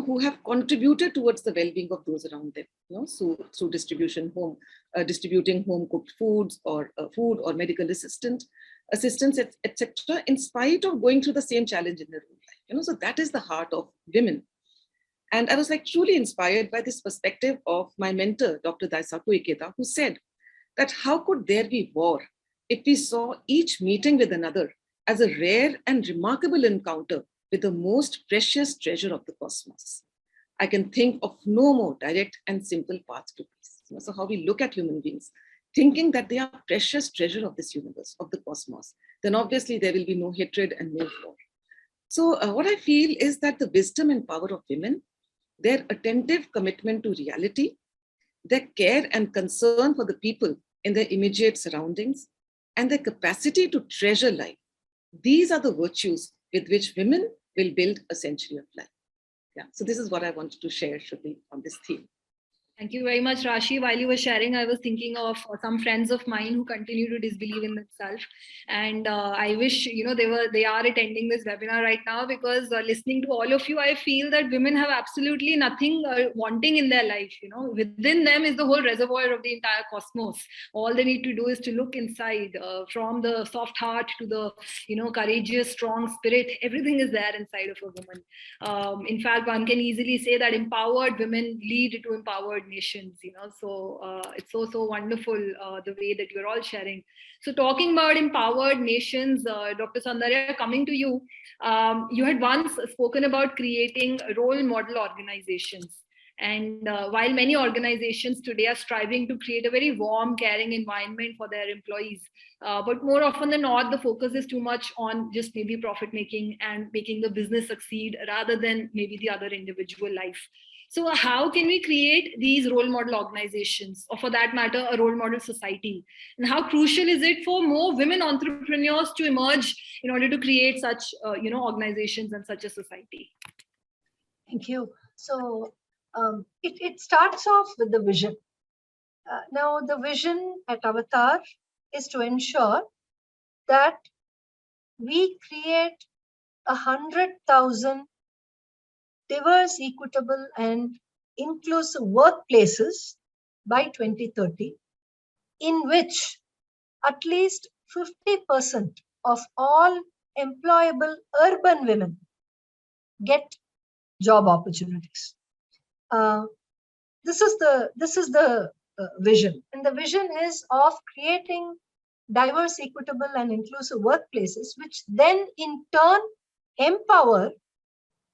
who have contributed towards the well-being of those around them, so through distributing home-cooked foods or food or medical assistance, etc., in spite of going through the same challenge in their own life. So that is the heart of women. And I was like truly inspired by this perspective of my mentor, Dr. Daisaku Ikeda, who said that how could there be war if we saw each meeting with another as a rare and remarkable encounter with the most precious treasure of the cosmos. I can think of no more direct and simple path to peace. So how we look at human beings, thinking that they are precious treasure of this universe, of the cosmos, then obviously there will be no hatred and no war. So what I feel is that the wisdom and power of women, their attentive commitment to reality, their care and concern for the people in their immediate surroundings, and their capacity to treasure life, these are the virtues with which women will build a century of life. Yeah, so this is what I wanted to share, Shruti, on this theme. Thank you very much, Rashi. While you were sharing, I was thinking of some friends of mine who continue to disbelieve in themselves, and I wish they are attending this webinar right now, because listening to all of you, I feel that women have absolutely nothing wanting in their life. Within them is the whole reservoir of the entire cosmos. All they need to do is to look inside, from the soft heart to the courageous, strong spirit. Everything is there inside of a woman. In fact, one can easily say that empowered women lead to empowered nations. So it's so wonderful the way that you're all sharing. So talking about empowered nations, Dr. Saundarya, coming to you, you had once spoken about creating role model organizations. And while many organizations today are striving to create a very warm, caring environment for their employees, but more often than not, the focus is too much on just maybe profit making and making the business succeed rather than maybe the other individual life. So how can we create these role model organizations, or for that matter, a role model society? And how crucial is it for more women entrepreneurs to emerge in order to create such organizations and such a society? Thank you. So it starts off with the vision. Now, the vision at Avtar is to ensure that we create 100,000 diverse, equitable, and inclusive workplaces by 2030, in which at least 50% of all employable urban women get job opportunities. This is the vision, and the vision is of creating diverse, equitable, and inclusive workplaces, which then in turn empower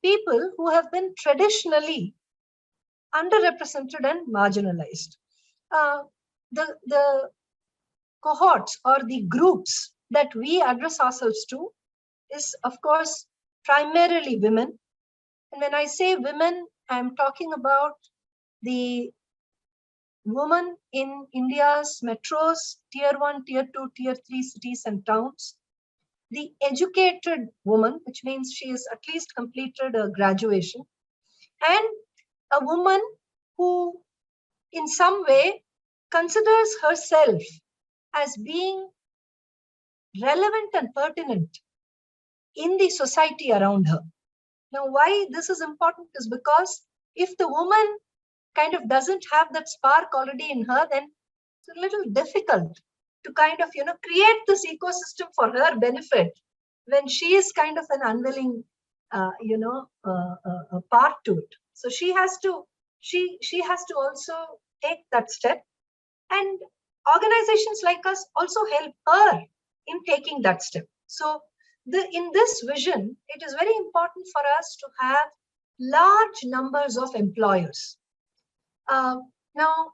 people who have been traditionally underrepresented and marginalized. The cohorts or the groups that we address ourselves to is, of course, primarily women. And when I say women, I'm talking about the women in India's metros, tier 1, tier 2, tier 3 cities and towns. The educated woman, which means she has at least completed a graduation, and a woman who in some way considers herself as being relevant and pertinent in the society around her. Now, why this is important is because if the woman kind of doesn't have that spark already in her, then it's a little difficult to kind of, create this ecosystem for her benefit when she is kind of an unwilling, part to it. So she has to also take that step, and organizations like us also help her in taking that step. So in this vision, it is very important for us to have large numbers of employers. Now,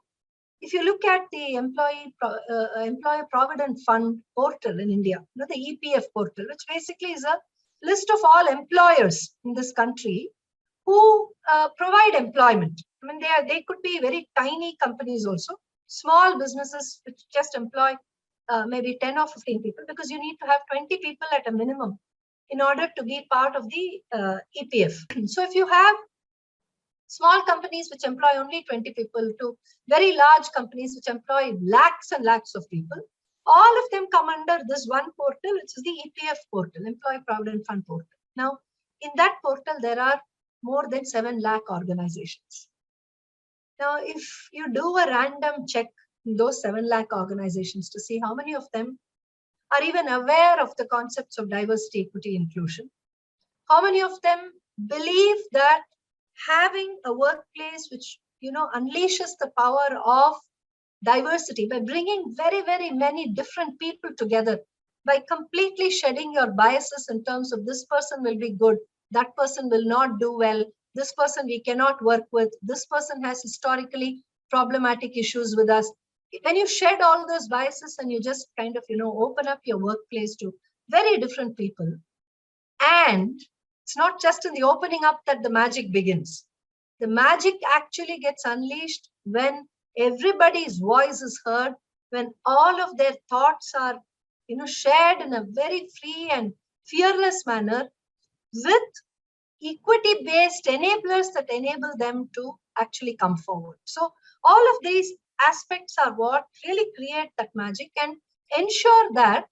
if you look at the Employer Provident Fund portal in India, the EPF portal, which basically is a list of all employers in this country who provide employment. I mean, they could be very tiny companies also, small businesses which just employ maybe 10 or 15 people, because you need to have 20 people at a minimum in order to be part of the EPF. So if you have small companies which employ only 20 people to very large companies which employ lakhs and lakhs of people, all of them come under this one portal, which is the EPF portal, Employee Provident Fund portal. Now, in that portal, there are more than 7 lakh organizations. Now, if you do a random check in those 7 lakh organizations to see how many of them are even aware of the concepts of diversity, equity, inclusion, how many of them believe that having a workplace which, unleashes the power of diversity by bringing very, very many different people together, by completely shedding your biases in terms of this person will be good, that person will not do well, this person we cannot work with, this person has historically problematic issues with us. When you shed all those biases and you just kind of, open up your workplace to very different people, and it's not just in the opening up that the magic begins. The magic actually gets unleashed when everybody's voice is heard, when all of their thoughts are, shared in a very free and fearless manner, with equity-based enablers that enable them to actually come forward. So all of these aspects are what really create that magic and ensure that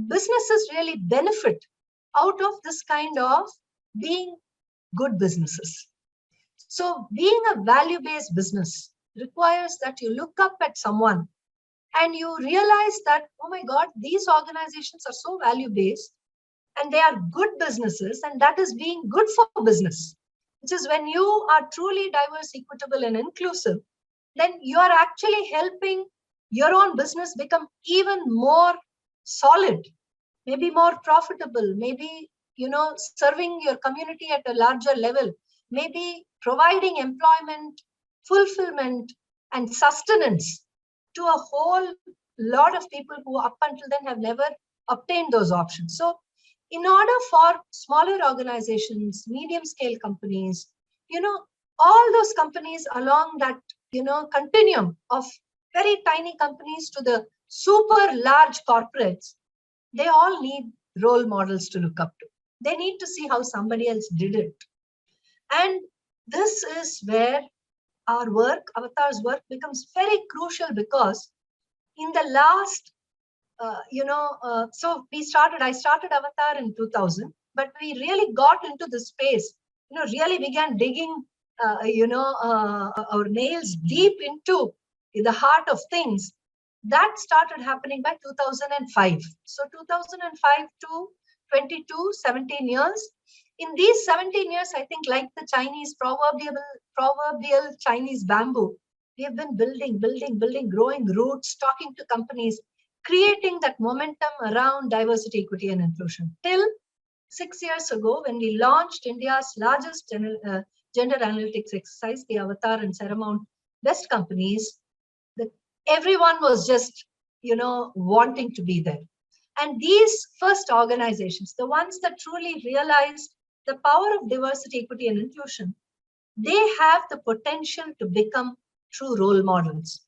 businesses really benefit out of this kind of being good businesses. So being a value-based business requires that you look up at someone and you realize that, oh my God, these organizations are so value-based and they are good businesses, and that is being good for business, which is when you are truly diverse, equitable, and inclusive, then you are actually helping your own business become even more solid, maybe more profitable, maybe, serving your community at a larger level, maybe providing employment, fulfillment, and sustenance to a whole lot of people who up until then have never obtained those options. So in order for smaller organizations, medium scale companies, all those companies along that, continuum of very tiny companies to the super large corporates, they all need role models to look up to. They need to see how somebody else did it. And this is where our work, Avtar's work, becomes very crucial, because in the last, so I started Avtar in 2000, but we really got into the space, really began digging, our nails deep into the heart of things. That started happening by 2005. So 2005 to 22, 17 years. In these 17 years, I think, like the Chinese proverbial Chinese bamboo, we have been building, growing roots, talking to companies, creating that momentum around diversity, equity, and inclusion. Till 6 years ago, when we launched India's largest gender analytics exercise, the Avtar and Paramount Best Companies, everyone was just, wanting to be there. And these first organizations, the ones that truly realized the power of diversity, equity, and inclusion, they have the potential to become true role models,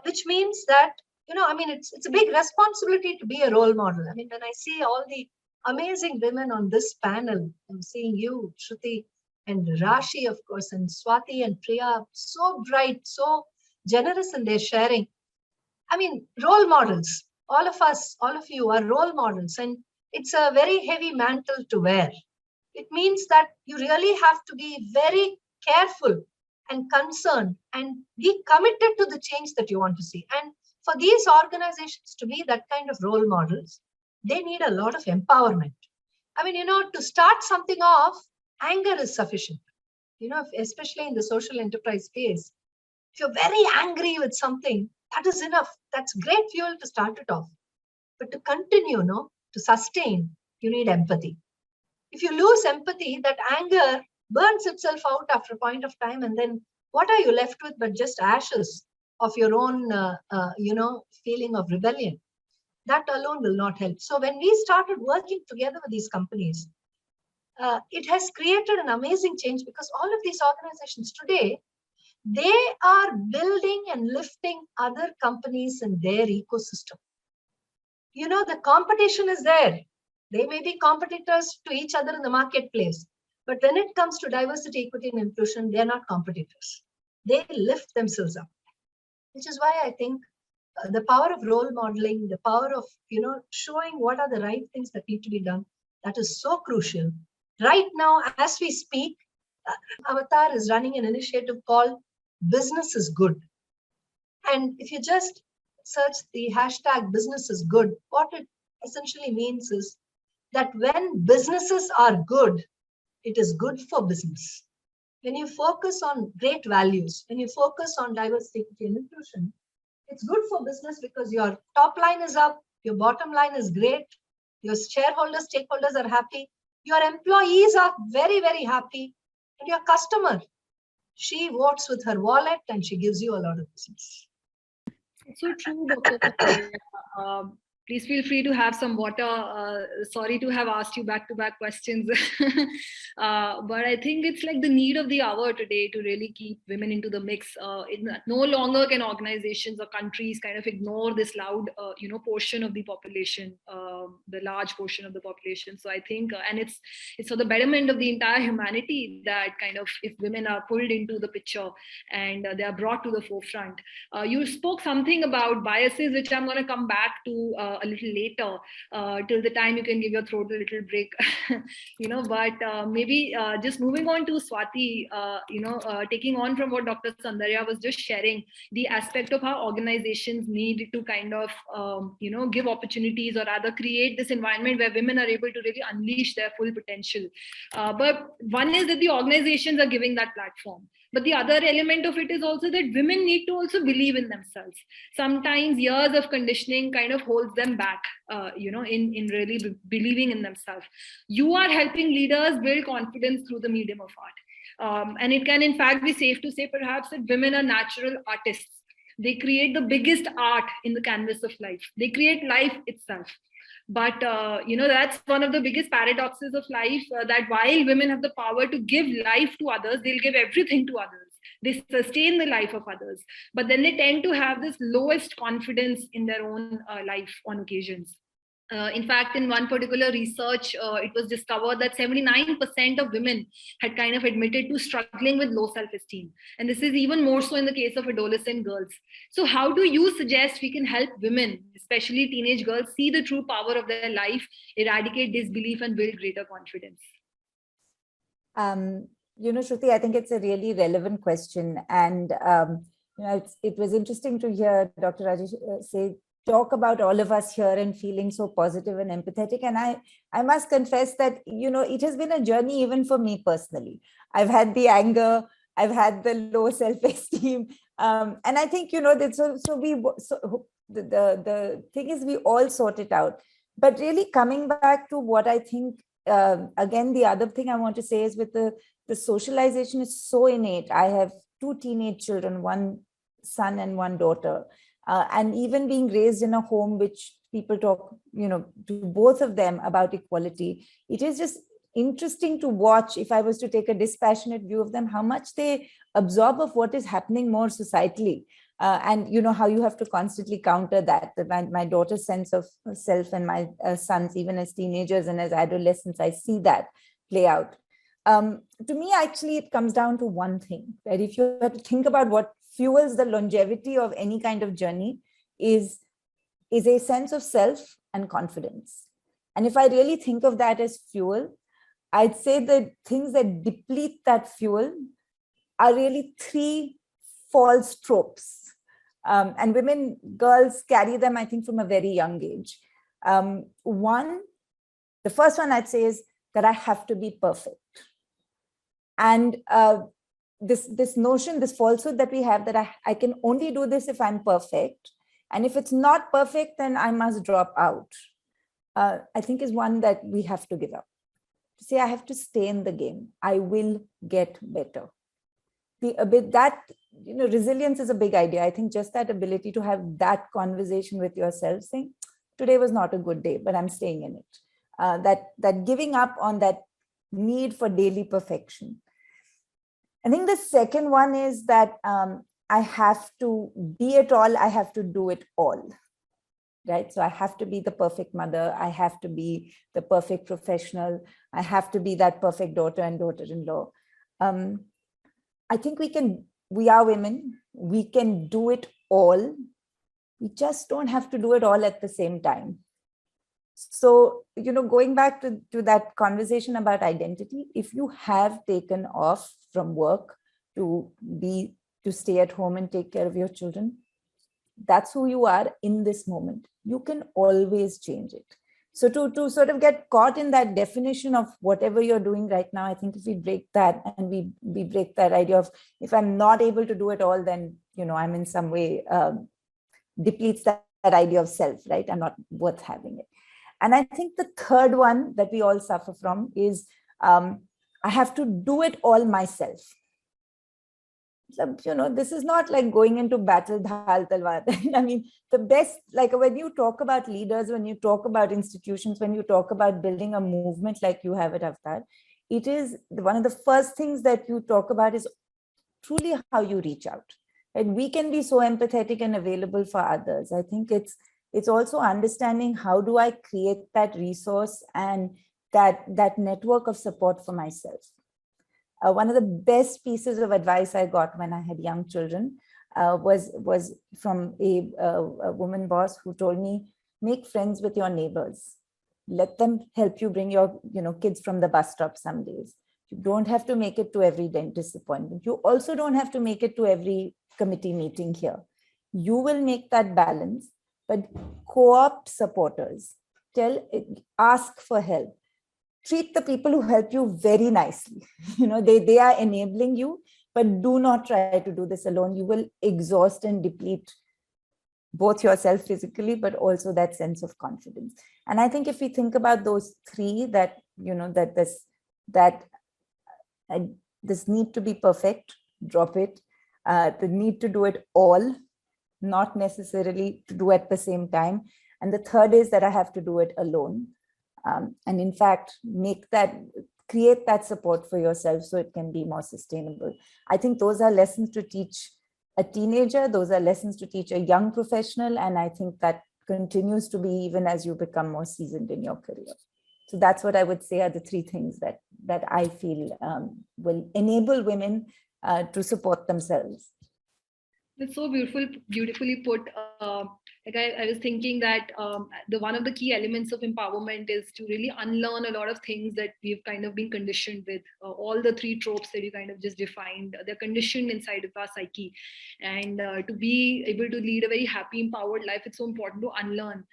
which means that, it's a big responsibility to be a role model. I mean, when I see all the amazing women on this panel, I'm seeing you, Shruti, and Rashi, of course, and Swati and Priya, so bright, so generous in their sharing. I mean, role models, all of us, all of you are role models, and it's a very heavy mantle to wear. It means that you really have to be very careful and concerned and be committed to the change that you want to see. And for these organizations to be that kind of role models, they need a lot of empowerment. I mean, to start something off, anger is sufficient, especially in the social enterprise space. If you're very angry with something, that is enough. That's great fuel to start it off. But to continue, to sustain, you need empathy. If you lose empathy, that anger burns itself out after a point of time, and then what are you left with but just ashes of your own, feeling of rebellion? That alone will not help. So when we started working together with these companies, it has created an amazing change, because all of these organizations today, they are building and lifting other companies in their ecosystem. The competition is there. They may be competitors to each other in the marketplace. But when it comes to diversity, equity, and inclusion, they're not competitors. They lift themselves up, which is why I think the power of role modeling, the power of, showing what are the right things that need to be done, that is so crucial. Right now, as we speak, Avtar is running an initiative called Business is Good. And if you just search the hashtag business is good, what it essentially means is that when businesses are good, it is good for business. when you focus on great values, when you focus on diversity, equity, and inclusion, it's good for business because your top line is up, your bottom line is great, your shareholders, stakeholders are happy, your employees are very, very happy, and your customer, she votes with her wallet and she gives you a lot of business. It's so true, Dr. Please feel free to have some water. Sorry to have asked you back-to-back questions. But I think it's like the need of the hour today to really keep women into the mix. No longer can organizations or countries kind of ignore this loud, portion of the population, the large portion of the population. So I think, and it's for the betterment of the entire humanity that kind of, if women are pulled into the picture and they are brought to the forefront. You spoke something about biases, which I'm going to come back to a little later, till the time you can give your throat a little break, but maybe just moving on to Swati, taking on from what Dr. Saundarya was just sharing, the aspect of how organizations need to kind of, give opportunities, or rather create this environment where women are able to really unleash their full potential. But one is that the organizations are giving that platform. But the other element of it is also that women need to also believe in themselves. Sometimes years of conditioning kind of holds them back, in really believing in themselves. You are helping leaders build confidence through the medium of art. And it can in fact be safe to say perhaps that women are natural artists. They create the biggest art in the canvas of life. They create life itself. But, that's one of the biggest paradoxes of life, that while women have the power to give life to others, they'll give everything to others. They sustain the life of others. But then they tend to have this lowest confidence in their own life on occasions. In fact, in one particular research, it was discovered that 79% of women had kind of admitted to struggling with low self-esteem. And this is even more so in the case of adolescent girls. So how do you suggest we can help women, especially teenage girls, see the true power of their life, eradicate disbelief, and build greater confidence? Shruti, I think it's a really relevant question. And, it was interesting to hear Dr. Rajesh talk about all of us here and feeling so positive and empathetic. And I must confess that, it has been a journey even for me personally. I've had the anger, I've had the low self-esteem. And I think, the thing is we all sort it out. But really coming back to what I think, again, the other thing I want to say is with the socialization is so innate. I have 2 teenage children, one son and one daughter. And even being raised in a home which people talk, to both of them about equality, it is just interesting to watch, if I was to take a dispassionate view of them, how much they absorb of what is happening more societally. And how you have to constantly counter that. My daughter's sense of self and my sons, even as teenagers and as adolescents, I see that play out. To me, actually, it comes down to one thing, that if you have to think about what fuels the longevity of any kind of journey is a sense of self and confidence. And if I really think of that as fuel, I'd say the things that deplete that fuel are really 3 false tropes. And girls carry them, I think, from a very young age. The first one I'd say is that I have to be perfect. And this notion, this falsehood that we have, that I can only do this if I'm perfect. And if it's not perfect, then I must drop out. I think is one that we have to give up. To say I have to stay in the game. I will get better. Resilience is a big idea. I think just that ability to have that conversation with yourself, saying, today was not a good day, but I'm staying in it. That giving up on that need for daily perfection. I think the second one is that I have to be it all, I have to do it all, right? So I have to be the perfect mother, I have to be the perfect professional, I have to be that perfect daughter and daughter-in-law. I think we are women, we can do it all, we just don't have to do it all at the same time. So, going back to that conversation about identity, if you have taken off from work to stay at home and take care of your children, that's who you are in this moment. You can always change it. So to sort of get caught in that definition of whatever you're doing right now, I think if we break that and we break that idea of, if I'm not able to do it all, then, I'm in some way depletes that idea of self, right? I'm not worth having it. And I think the third one that we all suffer from is I have to do it all myself. So, this is not like going into battle dhal talwar. I mean, the best, like when you talk about leaders, when you talk about institutions, when you talk about building a movement like you have at Avtar, it is one of the first things that you talk about is truly how you reach out. And we can be so empathetic and available for others. I think it's also understanding how do I create that resource and that network of support for myself. One of the best pieces of advice I got when I had young children was from a woman boss who told me, make friends with your neighbors. Let them help you bring your kids from the bus stop some days. You don't have to make it to every dentist appointment. You also don't have to make it to every committee meeting here. You will make that balance, but co-opt supporters. Ask for help. Treat the people who help you very nicely. They are enabling you, but do not try to do this alone. You will exhaust and deplete both yourself physically, but also that sense of confidence. And I think if we think about those three, that this need to be perfect, drop it. The need to do it all, not necessarily to do at the same time. And the third is that I have to do it alone. And in fact, create that support for yourself so it can be more sustainable. I think those are lessons to teach a teenager. Those are lessons to teach a young professional. And I think that continues to be even as you become more seasoned in your career. So that's what I would say are the three things that I feel will enable women to support themselves. That's so beautifully put. I was thinking that one of the key elements of empowerment is to really unlearn a lot of things that we've kind of been conditioned with. All the three tropes that you kind of just defined, they're conditioned inside of our psyche. And to be able to lead a very happy, empowered life, it's so important to unlearn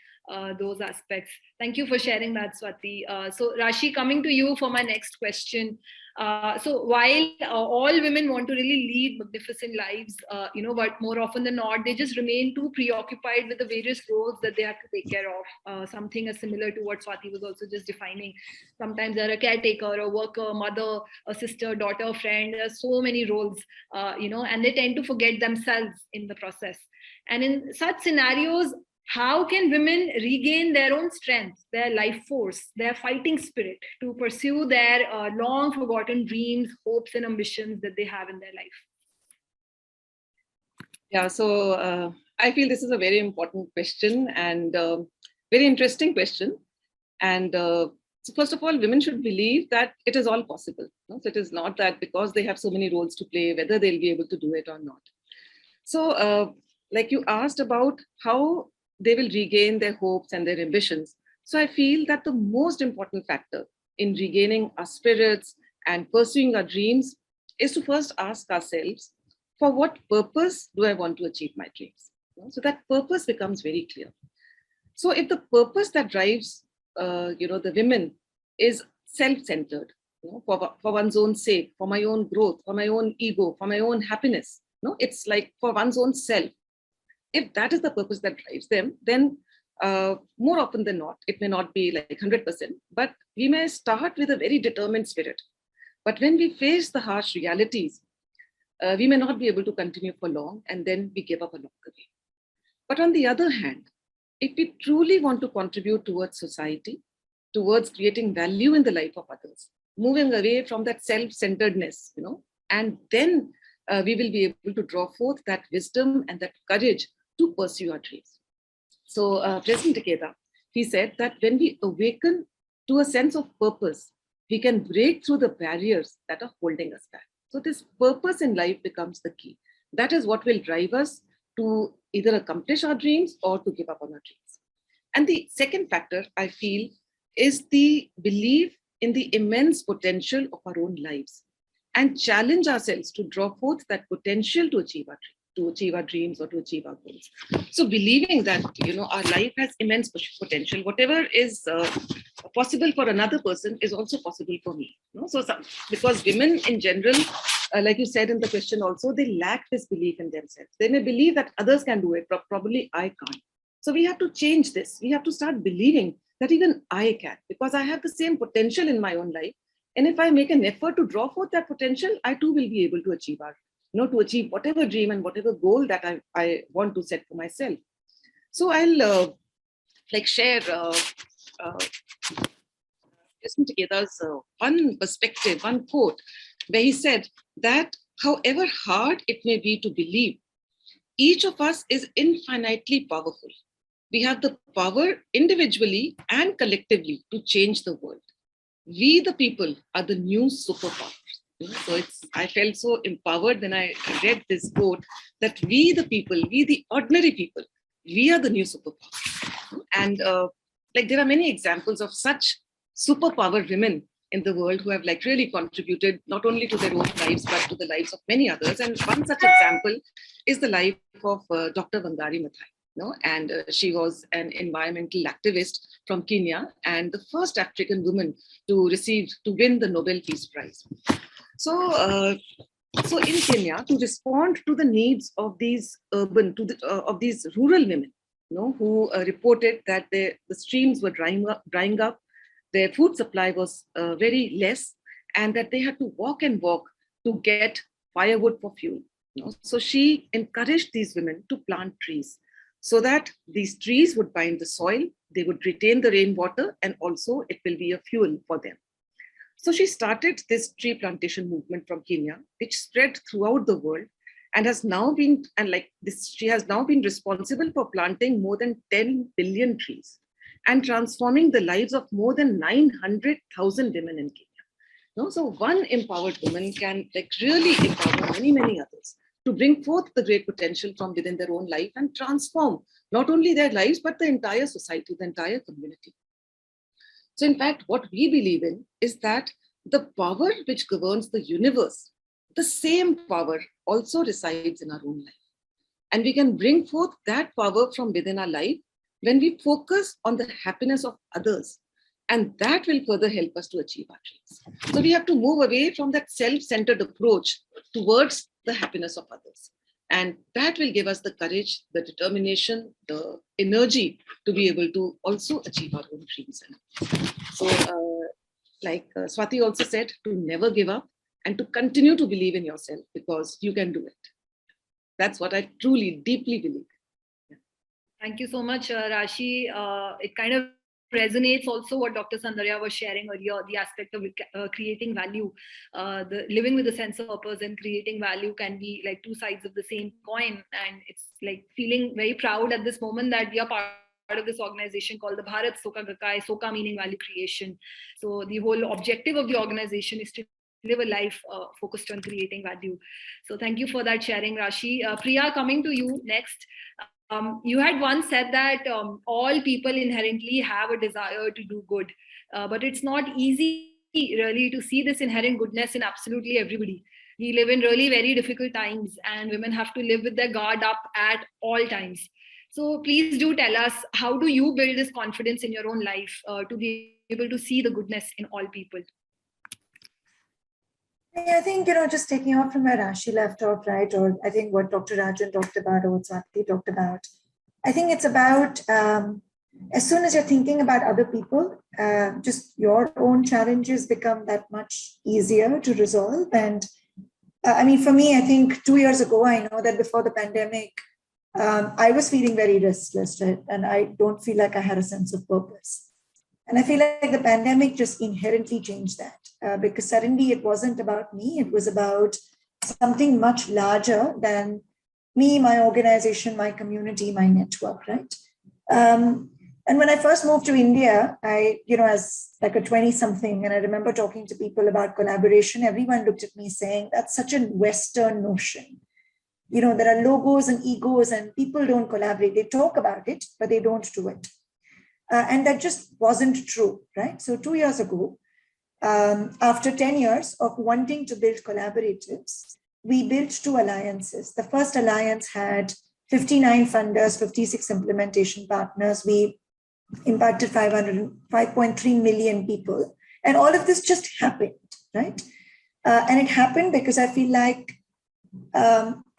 those aspects. Thank you for sharing that, Swati. So Rashi, coming to you for my next question. So while all women want to really lead magnificent lives, but more often than not, they just remain too preoccupied with the various roles that they have to take care of. Something as similar to what Swati was also just defining. Sometimes they're a caretaker, a worker, mother, a sister, daughter, friend. There are so many roles, and they tend to forget themselves in the process. And in such scenarios, how can women regain their own strength, their life force, their fighting spirit to pursue their long forgotten dreams, hopes, and ambitions that they have in their life? Yeah, so I feel this is a very important question and very interesting question. And so first of all, women should believe that it is all possible. So it is not that because they have so many roles to play, whether they'll be able to do it or not. So like you asked about how they will regain their hopes and their ambitions. So I feel that the most important factor in regaining our spirits and pursuing our dreams is to first ask ourselves, for what purpose do I want to achieve my dreams? So that purpose becomes very clear. So if the purpose that drives the women is self-centered, for one's own sake, for my own growth, for my own ego, for my own happiness, it's like for one's own self. If that is the purpose that drives them, then more often than not, it may not be like 100%, but we may start with a very determined spirit. But when we face the harsh realities, we may not be able to continue for long, and then we give up along the way. But on the other hand, if we truly want to contribute towards society, towards creating value in the life of others, moving away from that self-centeredness, and then we will be able to draw forth that wisdom and that courage to pursue our dreams. So President Ikeda, he said that when we awaken to a sense of purpose, we can break through the barriers that are holding us back. So this purpose in life becomes the key. That is what will drive us to either accomplish our dreams or to give up on our dreams. And the second factor, I feel, is the belief in the immense potential of our own lives and challenge ourselves to draw forth that potential to achieve our dream. to achieve our dreams or to achieve our goals. So believing that, our life has immense potential, whatever is possible for another person is also possible for me. So because women in general, like you said in the question also, they lack this belief in themselves. They may believe that others can do it, but probably I can't. So we have to change this. We have to start believing that even I can, because I have the same potential in my own life. And if I make an effort to draw forth that potential, I too will be able to achieve to achieve whatever dream and whatever goal that I want to set for myself. So I'll share Keda's one perspective, one quote, where he said that however hard it may be to believe, each of us is infinitely powerful. We have the power individually and collectively to change the world. We, the people, are the new superpowers. So I felt so empowered when I read this quote that we, the people, we, the ordinary people, we are the new superpowers. And there are many examples of such superpower women in the world who have really contributed not only to their own lives, but to the lives of many others. And one such example is the life of Dr. Wangari Maathai. And she was an environmental activist from Kenya and the first African woman to win the Nobel Peace Prize. So in Kenya, to respond to the needs of these of these rural women, who reported that the streams were drying up, their food supply was very less, and that they had to walk to get firewood for fuel. So she encouraged these women to plant trees, so that these trees would bind the soil, they would retain the rainwater, and also it will be a fuel for them. So she started this tree plantation movement from Kenya, which spread throughout the world and has now been, she has now been responsible for planting more than 10 billion trees and transforming the lives of more than 900,000 women in Kenya. So one empowered woman can really empower many, many others to bring forth the great potential from within their own life and transform not only their lives, but the entire society, the entire community. So in fact, what we believe in is that the power which governs the universe, the same power also resides in our own life. And we can bring forth that power from within our life when we focus on the happiness of others. And that will further help us to achieve our dreams. So we have to move away from that self-centered approach towards the happiness of others. And that will give us the courage, the determination, the energy to be able to also achieve our own dreams. So Swati also said, to never give up and to continue to believe in yourself, because you can do it. That's what I truly, deeply believe. Yeah. Thank you so much, Rashi. It kind of resonates also what Dr. Saundarya was sharing earlier, the aspect of creating value. The living with a sense of purpose and creating value can be like two sides of the same coin. And it's like feeling very proud at this moment that we are part of this organization called the Bharat Soka Gakkai, Soka meaning value creation. So the whole objective of the organization is to live a life focused on creating value. So thank you for that sharing, Rashi. Priya, coming to you next. You had once said that all people inherently have a desire to do good, but it's not easy really to see this inherent goodness in absolutely everybody. We live in really very difficult times, and women have to live with their guard up at all times. So please do tell us, how do you build this confidence in your own life to be able to see the goodness in all people? I think, just taking off from where Rashi left off, right, or I think what Dr. Rajan talked about or what Swati talked about, I think it's about, as soon as you're thinking about other people, just your own challenges become that much easier to resolve. And for me, I think 2 years ago, I know that before the pandemic, I was feeling very restless, right? And I don't feel like I had a sense of purpose. And I feel like the pandemic just inherently changed that because suddenly it wasn't about me. It was about something much larger than me, my organization, my community, my network, right? And when I first moved to India, I, as like a 20-something, and I remember talking to people about collaboration, everyone looked at me saying, that's such a Western notion. There are logos and egos and people don't collaborate. They talk about it, but they don't do it. And that just wasn't true, right? So 2 years ago, after 10 years of wanting to build collaboratives, we built 2 alliances. The first alliance had 59 funders, 56 implementation partners. We impacted 5.3 million people. And all of this just happened, right? And it happened because I feel like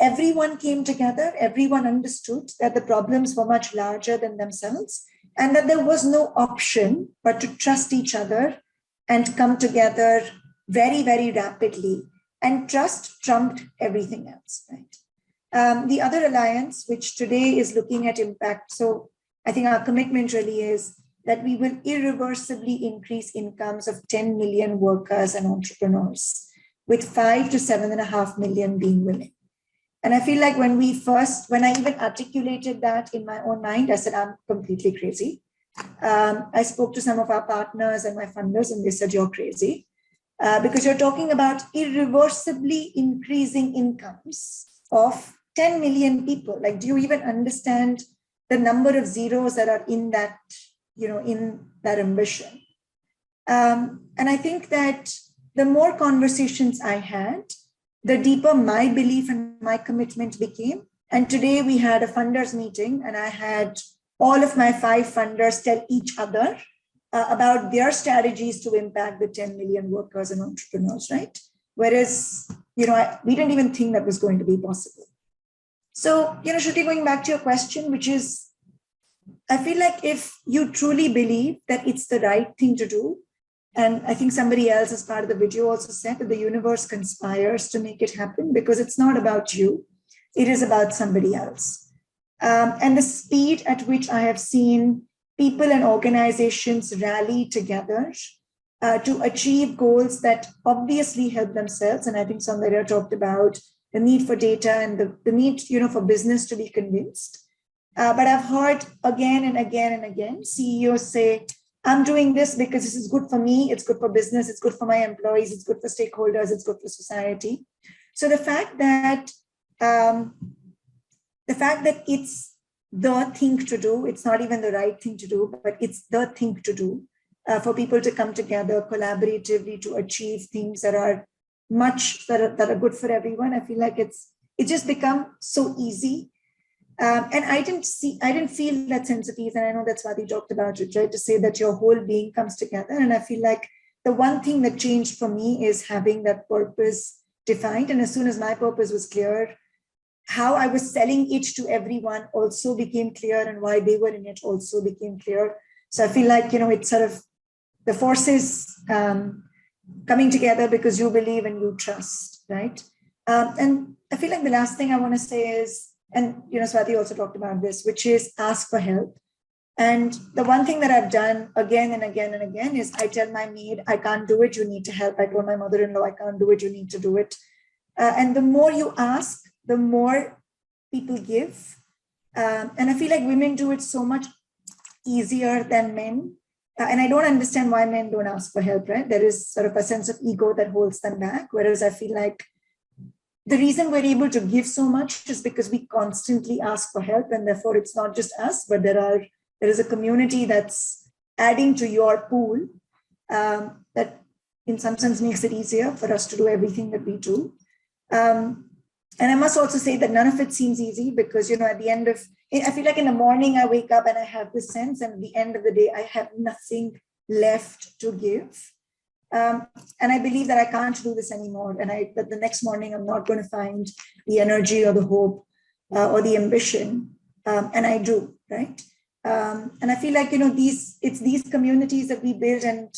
everyone came together, everyone understood that the problems were much larger than themselves, and that there was no option but to trust each other and come together very, very rapidly. And trust trumped everything else, right? The other alliance, which today is looking at impact. So I think our commitment really is that we will irreversibly increase incomes of 10 million workers and entrepreneurs, with 5 to 7.5 million being women. And I feel like when I even articulated that in my own mind, I said, I'm completely crazy. I spoke to some of our partners and my funders, and they said, you're crazy. Because you're talking about irreversibly increasing incomes of 10 million people. Like, do you even understand the number of zeros that are in that, in that ambition? And I think that the more conversations I had, the deeper my belief and my commitment became. And today we had a funders meeting, and I had all of my 5 funders tell each other about their strategies to impact the 10 million workers and entrepreneurs, right? Whereas, we didn't even think that was going to be possible. So, Shruti, going back to your question, which is, I feel like if you truly believe that it's the right thing to do, and I think somebody else as part of the video also said that the universe conspires to make it happen, because it's not about you, it is about somebody else. And the speed at which I have seen people and organizations rally together to achieve goals that obviously help themselves. And I think Saundarya talked about the need for data and the need, for business to be convinced. But I've heard again and again and again CEOs say, I'm doing this because this is good for me, it's good for business, it's good for my employees, it's good for stakeholders, it's good for society. So the fact that it's the thing to do, it's not even the right thing to do, but it's the thing to do for people to come together collaboratively to achieve things that are that are good for everyone. I feel like it's just become so easy. And I didn't feel that sense of ease. And I know that Swati talked about it, right? To say that your whole being comes together. And I feel like the one thing that changed for me is having that purpose defined. And as soon as my purpose was clear, how I was selling it to everyone also became clear, and why they were in it also became clear. So I feel like, it's sort of the forces coming together because you believe and you trust, right? And I feel like the last thing I want to say is, and Swati also talked about this, which is ask for help. And the one thing that I've done again and again and again is I tell my maid, I can't do it, you need to help. I told my mother-in-law, I can't do it, you need to do it. And the more you ask, the more people give. And I feel like women do it so much easier than men. And I don't understand why men don't ask for help, right? There is sort of a sense of ego that holds them back. Whereas I feel like the reason we're able to give so much is because we constantly ask for help. And therefore it's not just us, but there is a community that's adding to your pool that in some sense makes it easier for us to do everything that we do. And I must also say that none of it seems easy because, at the end of, I feel like in the morning I wake up and I have this sense, and at the end of the day, I have nothing left to give. And I believe that I can't do this anymore. And that the next morning, I'm not going to find the energy or the hope or the ambition. And I do, right? And I feel like, it's these communities that we build, and,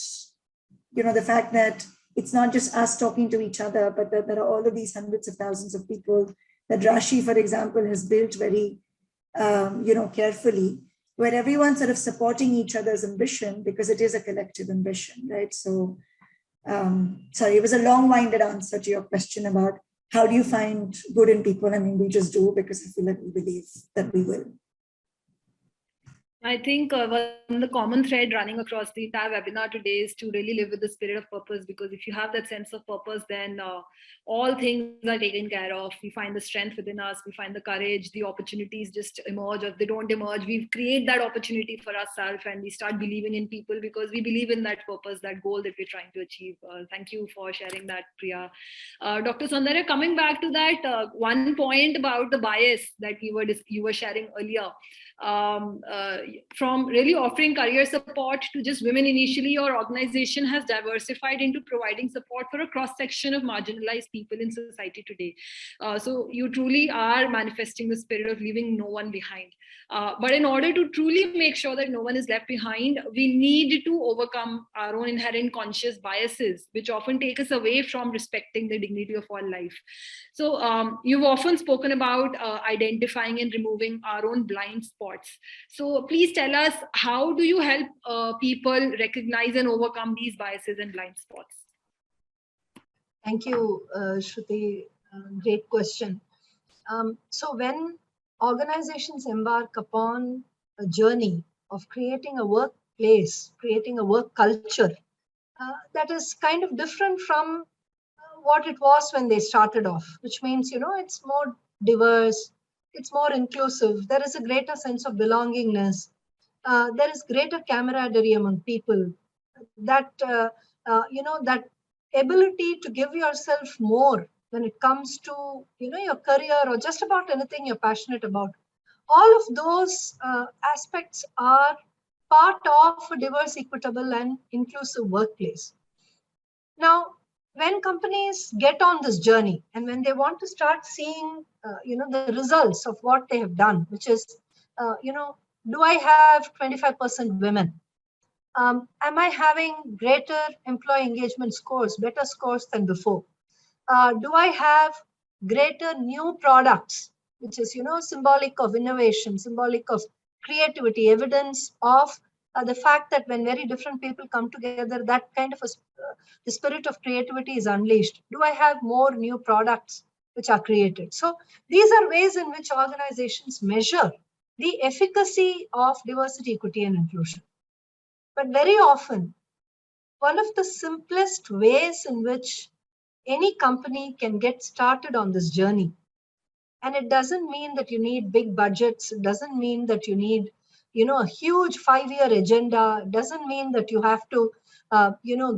the fact that it's not just us talking to each other, but that there are all of these hundreds of thousands of people that Rashi, for example, has built very, carefully, where everyone's sort of supporting each other's ambition because it is a collective ambition, right? So, sorry, it was a long-winded answer to your question about how do you find good in people? I mean, we just do because I feel like we believe that we will. I think one the common thread running across the entire webinar today is to really live with the spirit of purpose, because if you have that sense of purpose, then all things are taken care of. We find the strength within us, we find the courage, the opportunities just emerge, or if they don't emerge, we create that opportunity for ourselves, and we start believing in people because we believe in that purpose, that goal that we're trying to achieve. Thank you for sharing that, Priya. Dr. Saundarya, coming back to that one point about the bias that you were sharing earlier, from really offering career support to just women initially, your organization has diversified into providing support for a cross section of marginalized people in society today. So you truly are manifesting the spirit of leaving no one behind. But in order to truly make sure that no one is left behind, we need to overcome our own inherent conscious biases, which often take us away from respecting the dignity of all life. So you've often spoken about identifying and removing our own blind spots. So please tell us, how do you help people recognize and overcome these biases and blind spots? Thank you, Shruti. Great question. So when organizations embark upon a journey of creating a workplace, creating a work culture, that is kind of different from what it was when they started off, which means, it's more diverse, it's more inclusive, there is a greater sense of belongingness, there is greater camaraderie among people, that, that ability to give yourself more when it comes to, your career or just about anything you're passionate about. All of those aspects are part of a diverse, equitable, and inclusive workplace. Now, when companies get on this journey and when they want to start seeing, the results of what they have done, which is, do I have 25% women? Am I having greater employee engagement scores, better scores than before? Do I have greater new products, which is, symbolic of innovation, symbolic of creativity, evidence of the fact that when very different people come together, that kind of the spirit of creativity is unleashed. Do I have more new products which are created? So these are ways in which organizations measure the efficacy of diversity, equity, and inclusion. But very often, one of the simplest ways in which any company can get started on this journey, and it doesn't mean that you need big budgets, it doesn't mean that you need, a huge 5-year agenda, it doesn't mean that you have to,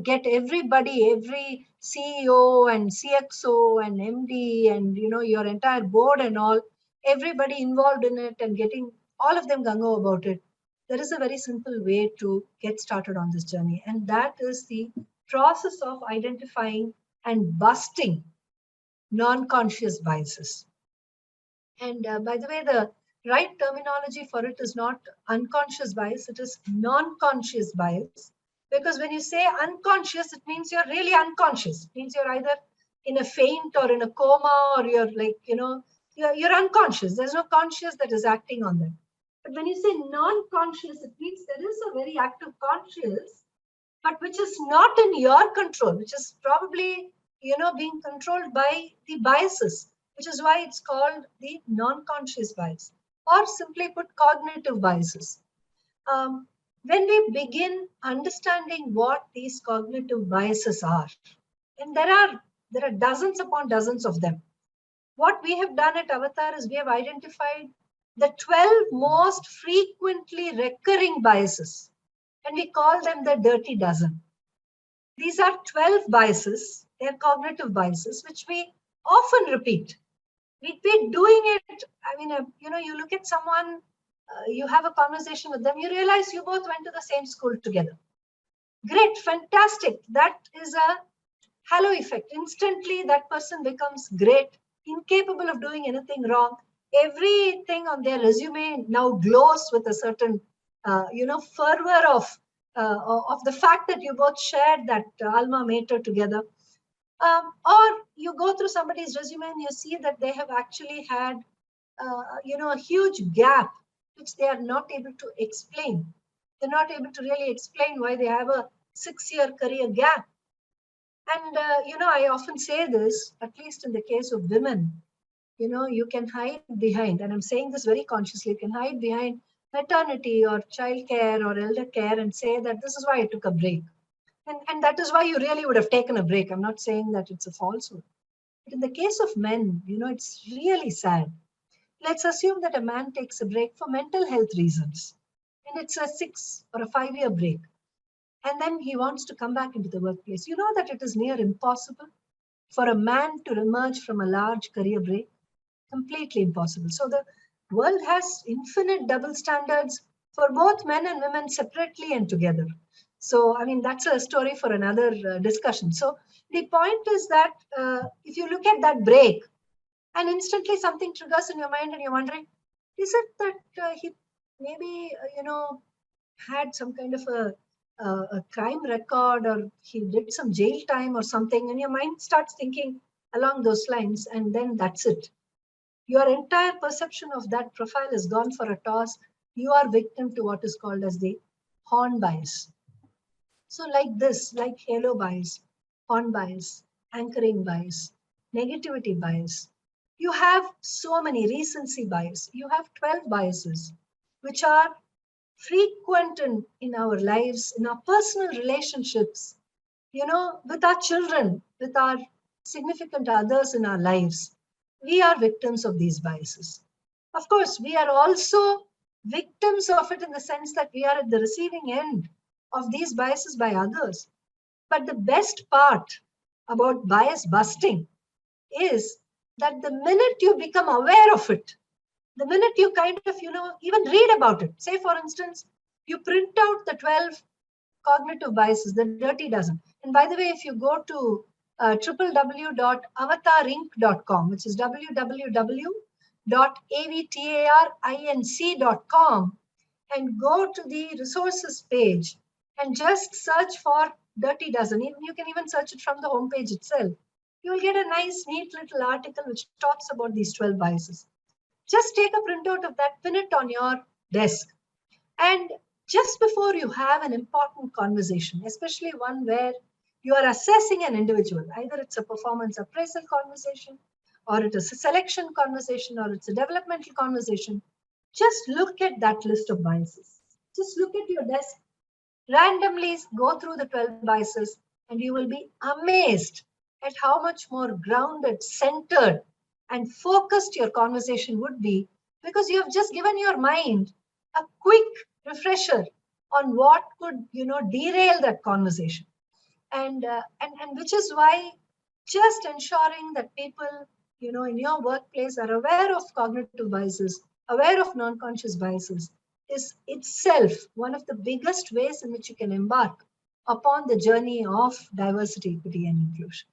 get everybody, every CEO and CXO and MD and, your entire board and all, everybody involved in it and getting all of them gung-ho about it. There is a very simple way to get started on this journey, and that is the process of identifying and busting non-conscious biases. And by the way, the right terminology for it is not unconscious bias, it is non-conscious bias. Because when you say unconscious, it means you're really unconscious. It means you're either in a faint or in a coma, or you're like, you're unconscious. There's no conscious that is acting on that. But when you say non-conscious, it means there is a very active conscious, but which is not in your control, which is probably, being controlled by the biases, which is why it's called the non-conscious bias, or simply put, cognitive biases. When we begin understanding what these cognitive biases are, and there are dozens upon dozens of them, what we have done at Avtar is we have identified the 12 most frequently recurring biases, and we call them the dirty dozen. These are 12 biases, they're cognitive biases, which we often repeat. We be doing it. I mean, you look at someone, you have a conversation with them, you realize you both went to the same school together. Great, fantastic. That is a halo effect. Instantly, that person becomes great, incapable of doing anything wrong. Everything on their resume now glows with a certain, fervor of the fact that you both shared that alma mater together. Or you go through somebody's resume and you see that they have actually had, a huge gap, which they are not able to explain. They're not able to really explain why they have a 6-year career gap. And, I often say this, at least in the case of women, you can hide behind, and I'm saying this very consciously, you can hide behind maternity or childcare or elder care and say that this is why I took a break. And that is why you really would have taken a break. I'm not saying that it's a falsehood. But in the case of men, it's really sad. Let's assume that a man takes a break for mental health reasons. And it's a 6 or a 5-year break. And then he wants to come back into the workplace. You know that it is near impossible for a man to emerge from a large career break. Completely impossible. So the world has infinite double standards for both men and women separately and together. So, I mean, that's a story for another discussion. So the point is that if you look at that break and instantly something triggers in your mind and you're wondering, is it that he maybe, had some kind of a crime record or he did some jail time or something, and your mind starts thinking along those lines, and then that's it. Your entire perception of that profile is gone for a toss. You are victim to what is called as the horn bias. So like this, like halo bias, horn bias, anchoring bias, negativity bias, you have so many, recency bias. You have 12 biases, which are frequent in our lives, in our personal relationships, with our children, with our significant others in our lives. We are victims of these biases. Of course, we are also victims of it in the sense that we are at the receiving end of these biases by others. But the best part about bias busting is that the minute you become aware of it, the minute you kind of, even read about it, say for instance, you print out the 12 cognitive biases, the dirty dozen. And by the way, if you go to www.avtarinc.com, which is www.avtarinc.com, and go to the resources page and just search for dirty dozen. You can even search it from the homepage itself. You will get a nice, neat little article which talks about these 12 biases. Just take a printout of that, pin it on your desk. And just before you have an important conversation, especially one where you are assessing an individual, either it's a performance appraisal conversation, or it is a selection conversation, or it's a developmental conversation, just look at that list of biases. Just look at your desk, randomly go through the 12 biases, and you will be amazed at how much more grounded, centered, and focused your conversation would be, because you have just given your mind a quick refresher on what could derail that conversation, and which is why just ensuring that people in your workplace are aware of cognitive biases, aware of non-conscious biases, is itself one of the biggest ways in which you can embark upon the journey of diversity, equity, and inclusion.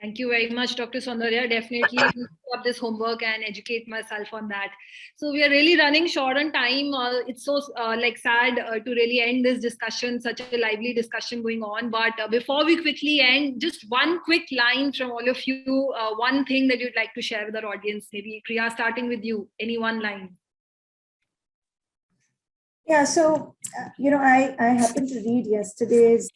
Thank you very much, Dr. Saundarya. Definitely pick up this homework and educate myself on that. So we are really running short on time. It's so sad to really end this discussion, such a lively discussion going on. But before we quickly end, just one quick line from all of you, one thing that you'd like to share with our audience. Maybe Priya, starting with you, any one line. Yeah, so, I happened to read yesterday's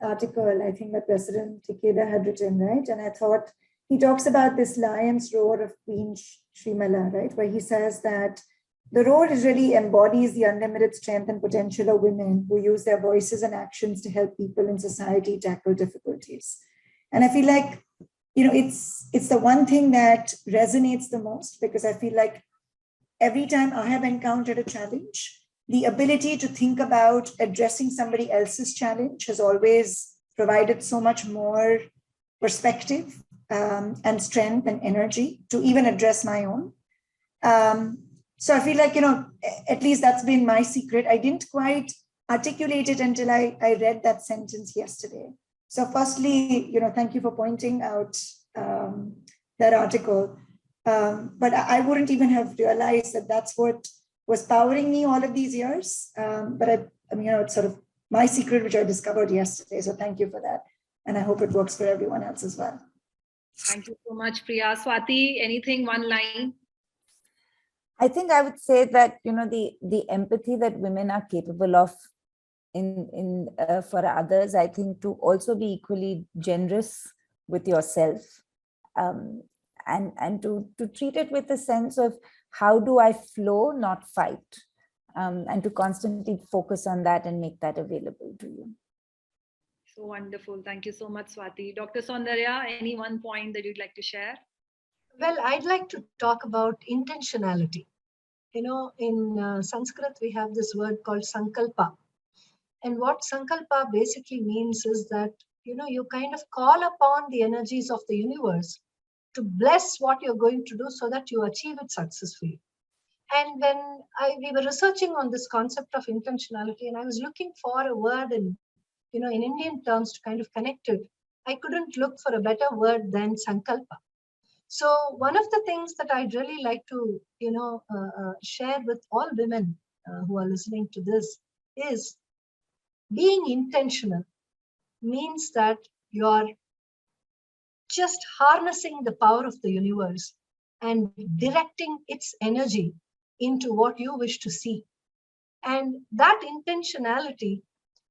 article, I think that President Takeda had written, right? And I thought he talks about this lion's roar of Queen Shrimala, right? Where he says that the roar really embodies the unlimited strength and potential of women who use their voices and actions to help people in society tackle difficulties. And I feel like, it's the one thing that resonates the most, because I feel like every time I have encountered a challenge, the ability to think about addressing somebody else's challenge has always provided so much more perspective and strength and energy to even address my own. So I feel like, at least that's been my secret. I didn't quite articulate it until I read that sentence yesterday. So firstly, thank you for pointing out that article. But I wouldn't even have realized that that's what was powering me all of these years. But it's sort of my secret, which I discovered yesterday. So thank you for that. And I hope it works for everyone else as well. Thank you so much, Priya. Swati, anything, one line? I think I would say that, the empathy that women are capable of in for others, I think to also be equally generous with yourself, and to treat it with a sense of how do I flow, not fight? And to constantly focus on that and make that available to you. So wonderful. Thank you so much, Swati. Dr. Saundarya, any one point that you'd like to share? Well, I'd like to talk about intentionality. You know, in Sanskrit, we have this word called sankalpa. And what sankalpa basically means is that, you know, you kind of call upon the energies of the universe to bless what you're going to do so that you achieve it successfully. And when we were researching on this concept of intentionality, and I was looking for a word in, you know, in Indian terms to kind of connect it, I couldn't look for a better word than sankalpa. So one of the things that I'd really like to, you know, share with all women who are listening to this is being intentional means that you're just harnessing the power of the universe and directing its energy into what you wish to see. And that intentionality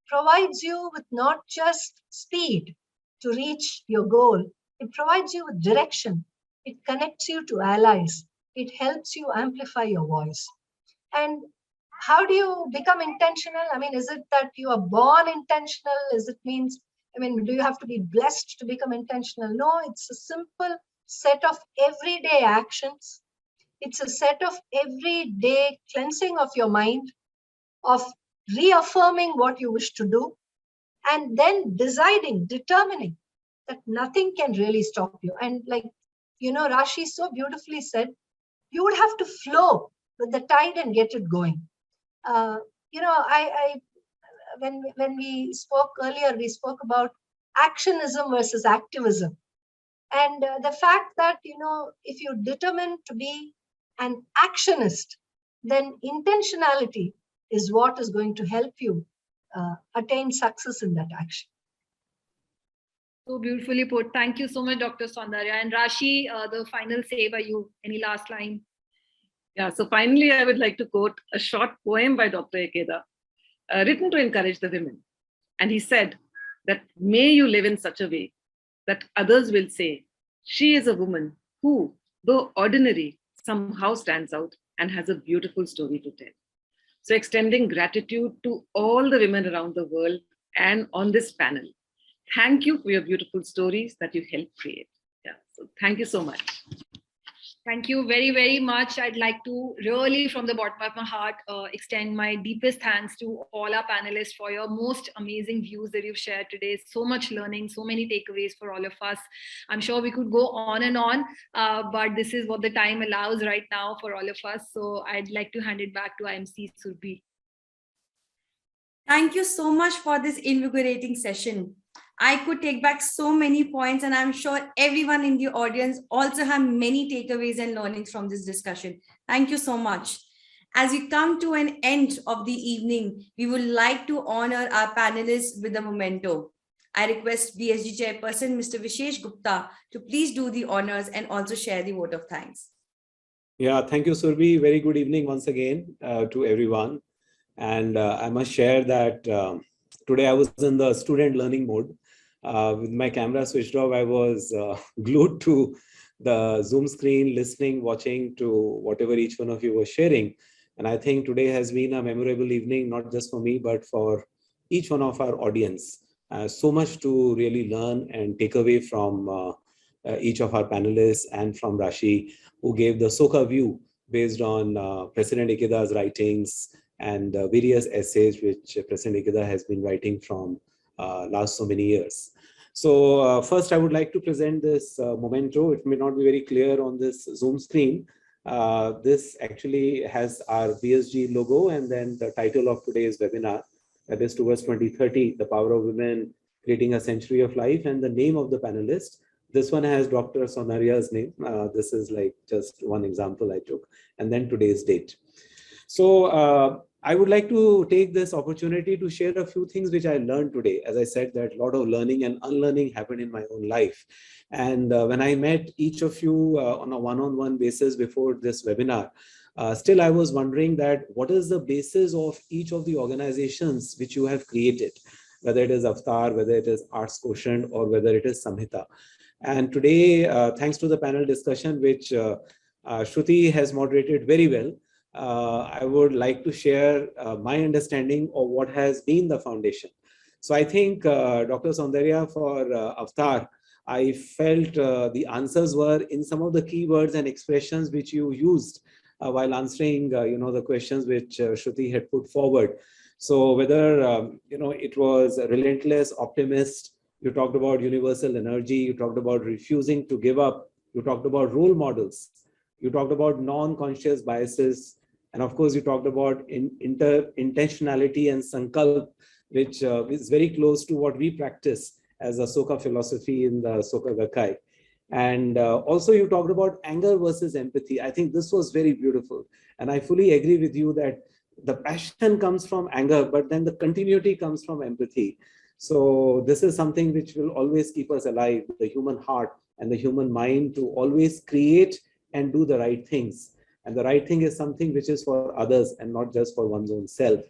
provides you with not just speed to reach your goal, it provides you with direction. It connects you to allies. It helps you amplify your voice. And how do you become intentional? I mean, is it that you are born intentional? Do you have to be blessed to become intentional? No, it's a simple set of everyday actions. It's a set of everyday cleansing of your mind, of reaffirming what you wish to do, and then determining that nothing can really stop you. And like, you know, Rashi so beautifully said, you would have to flow with the tide and get it going. You know, when we spoke earlier, we spoke about actionism versus activism. And the fact that, you know, if you determine to be an actionist, then intentionality is what is going to help you attain success in that action. So beautifully put. Thank you so much, Dr. Saundarya. And Rashi, the final say by you. Any last line? Yeah, so finally, I would like to quote a short poem by Dr. Ikeda, written to encourage the women. And he said that, may you live in such a way that others will say, she is a woman who, though ordinary, somehow stands out and has a beautiful story to tell. So extending gratitude to all the women around the world and on this panel. Thank you for your beautiful stories that you helped create. Yeah, so thank you so much. Thank you very, very much. I'd like to really, from the bottom of my heart, extend my deepest thanks to all our panelists for your most amazing views that you've shared today. So much learning, so many takeaways for all of us. I'm sure we could go on and on, but this is what the time allows right now for all of us. So I'd like to hand it back to IMC Surbhi. Thank you so much for this invigorating session. I could take back so many points, and I'm sure everyone in the audience also have many takeaways and learnings from this discussion. Thank you so much. As we come to an end of the evening, we would like to honor our panelists with a memento. I request BSG Chairperson, Mr. Vishesh Gupta, to please do the honors and also share the vote of thanks. Yeah, thank you, Surbhi. Very good evening once again to everyone. And I must share that today I was in the student learning mode. With my camera switched off, I was glued to the Zoom screen, listening, watching to whatever each one of you was sharing. And I think today has been a memorable evening, not just for me, but for each one of our audience. So much to really learn and take away from each of our panelists and from Rashi, who gave the Soka view based on President Ikeda's writings and various essays which President Ikeda has been writing from last so many years. So first, I would like to present this memento. It may not be very clear on this Zoom screen. This actually has our BSG logo and then the title of today's webinar, that is Towards 2030, the Power of Women Creating a Century of Life, and the name of the panelist. This one has Dr. Saundarya's name. This is like just one example I took, and then today's date. So I would like to take this opportunity to share a few things which I learned today. As I said, that a lot of learning and unlearning happened in my own life. And when I met each of you on a one-on-one basis before this webinar, still I was wondering that what is the basis of each of the organizations which you have created, whether it is Avtar, whether it is Arts Quotient, or whether it is Samhita. And today, thanks to the panel discussion, which Shruti has moderated very well. I would like to share my understanding of what has been the foundation. So I think Dr. Saundarya for Avtar, I felt the answers were in some of the keywords and expressions which you used while answering, the questions which Shruti had put forward. So whether, it was a relentless optimist, you talked about universal energy, you talked about refusing to give up, you talked about role models, you talked about non-conscious biases, and of course, you talked about intentionality and sankalp, which is very close to what we practice as a Soka philosophy in the Soka Gakkai. And also you talked about anger versus empathy. I think this was very beautiful. And I fully agree with you that the passion comes from anger, but then the continuity comes from empathy. So this is something which will always keep us alive, the human heart and the human mind to always create and do the right things. And the right thing is something which is for others and not just for one's own self.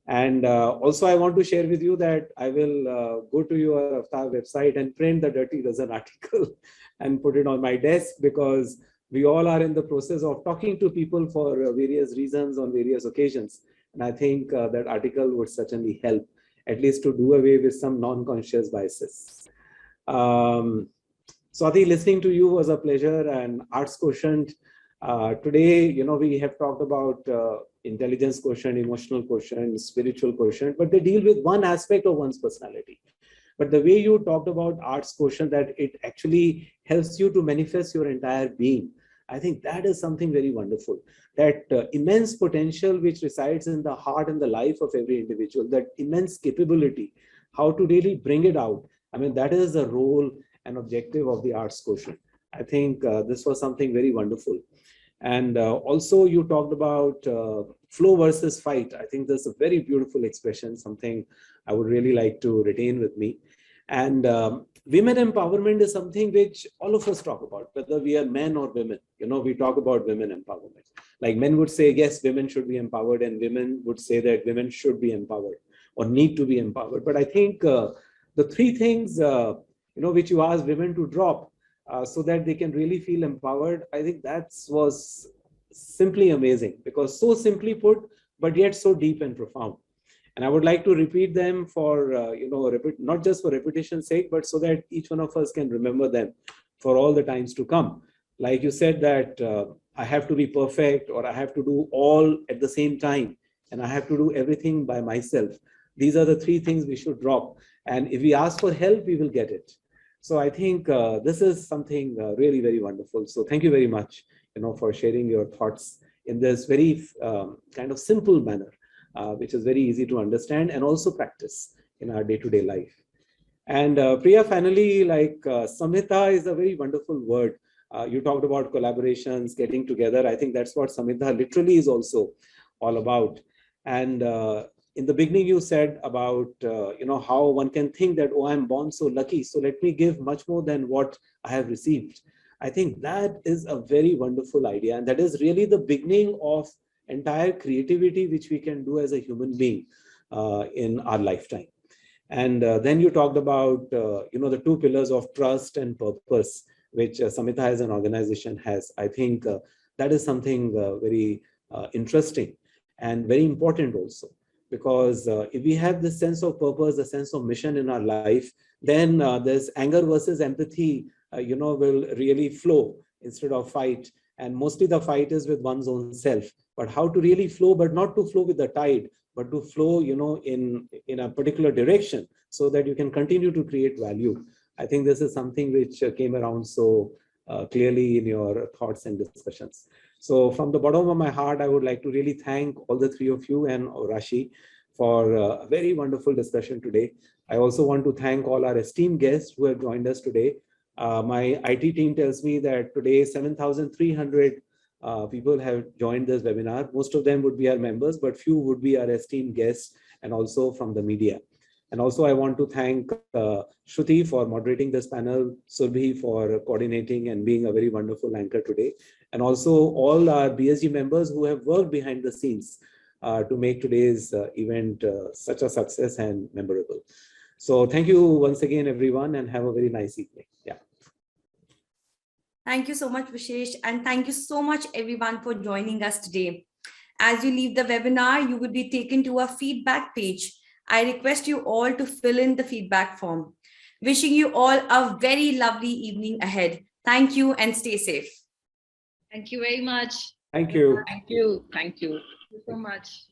And also I want to share with you that I will go to your Avtar website and print the Dirty Dozen article and put it on my desk, because we all are in the process of talking to people for various reasons on various occasions. And I think that article would certainly help, at least to do away with some non-conscious biases. Swati, listening to you was a pleasure, and Arts Quotient. Today, we have talked about intelligence quotient, emotional quotient, spiritual quotient, but they deal with one aspect of one's personality. But the way you talked about Arts Quotient, that it actually helps you to manifest your entire being, I think that is something very wonderful. That immense potential which resides in the heart and the life of every individual, that immense capability, how to really bring it out. I mean, that is the role and objective of the Arts Quotient. I think this was something very wonderful. And also you talked about flow versus fight. I think that's a very beautiful expression, something I would really like to retain with me. And women empowerment is something which all of us talk about, whether we are men or women. We talk about women empowerment. Like men would say, yes, women should be empowered, and women would say that women should be empowered or need to be empowered. But I think the three things, which you asked women to drop, so that they can really feel empowered, I think that was simply amazing, because so simply put, but yet so deep and profound. And I would like to repeat them for, not just for repetition's sake, but so that each one of us can remember them for all the times to come. Like you said that I have to be perfect, or I have to do all at the same time, and I have to do everything by myself. These are the three things we should drop. And if we ask for help, we will get it. So I think this is something really very wonderful. So thank you very much, for sharing your thoughts in this very kind of simple manner, which is very easy to understand and also practice in our day-to-day life. And Priya, finally, like Samhita is a very wonderful word. You talked about collaborations, getting together. I think that's what Samhita literally is also all about. And in the beginning, you said about, how one can think that, oh, I'm born so lucky, so let me give much more than what I have received. I think that is a very wonderful idea. And that is really the beginning of entire creativity, which we can do as a human being in our lifetime. And then you talked about, the two pillars of trust and purpose, which Samhita as an organization has. I think that is something very interesting and very important also. Because if we have this sense of purpose, a sense of mission in our life, then this anger versus empathy, will really flow instead of fight. And mostly the fight is with one's own self. But how to really flow, but not to flow with the tide, but to flow, in a particular direction, so that you can continue to create value. I think this is something which came around so clearly in your thoughts and discussions. So from the bottom of my heart, I would like to really thank all the three of you and Rashi for a very wonderful discussion today. I also want to thank all our esteemed guests who have joined us today. My IT team tells me that today 7,300 people have joined this webinar. Most of them would be our members, but few would be our esteemed guests and also from the media. And also I want to thank Shruti for moderating this panel, Surbhi for coordinating and being a very wonderful anchor today, and also all our BSG members who have worked behind the scenes to make today's event such a success and memorable. So thank you once again, everyone, and have a very nice evening. Yeah. Thank you so much, Vishesh. And thank you so much, everyone, for joining us today. As you leave the webinar, you will be taken to a feedback page. I request you all to fill in the feedback form. Wishing you all a very lovely evening ahead. Thank you and stay safe. Thank you very much. Thank you. Thank you. Thank you. Thank you so much.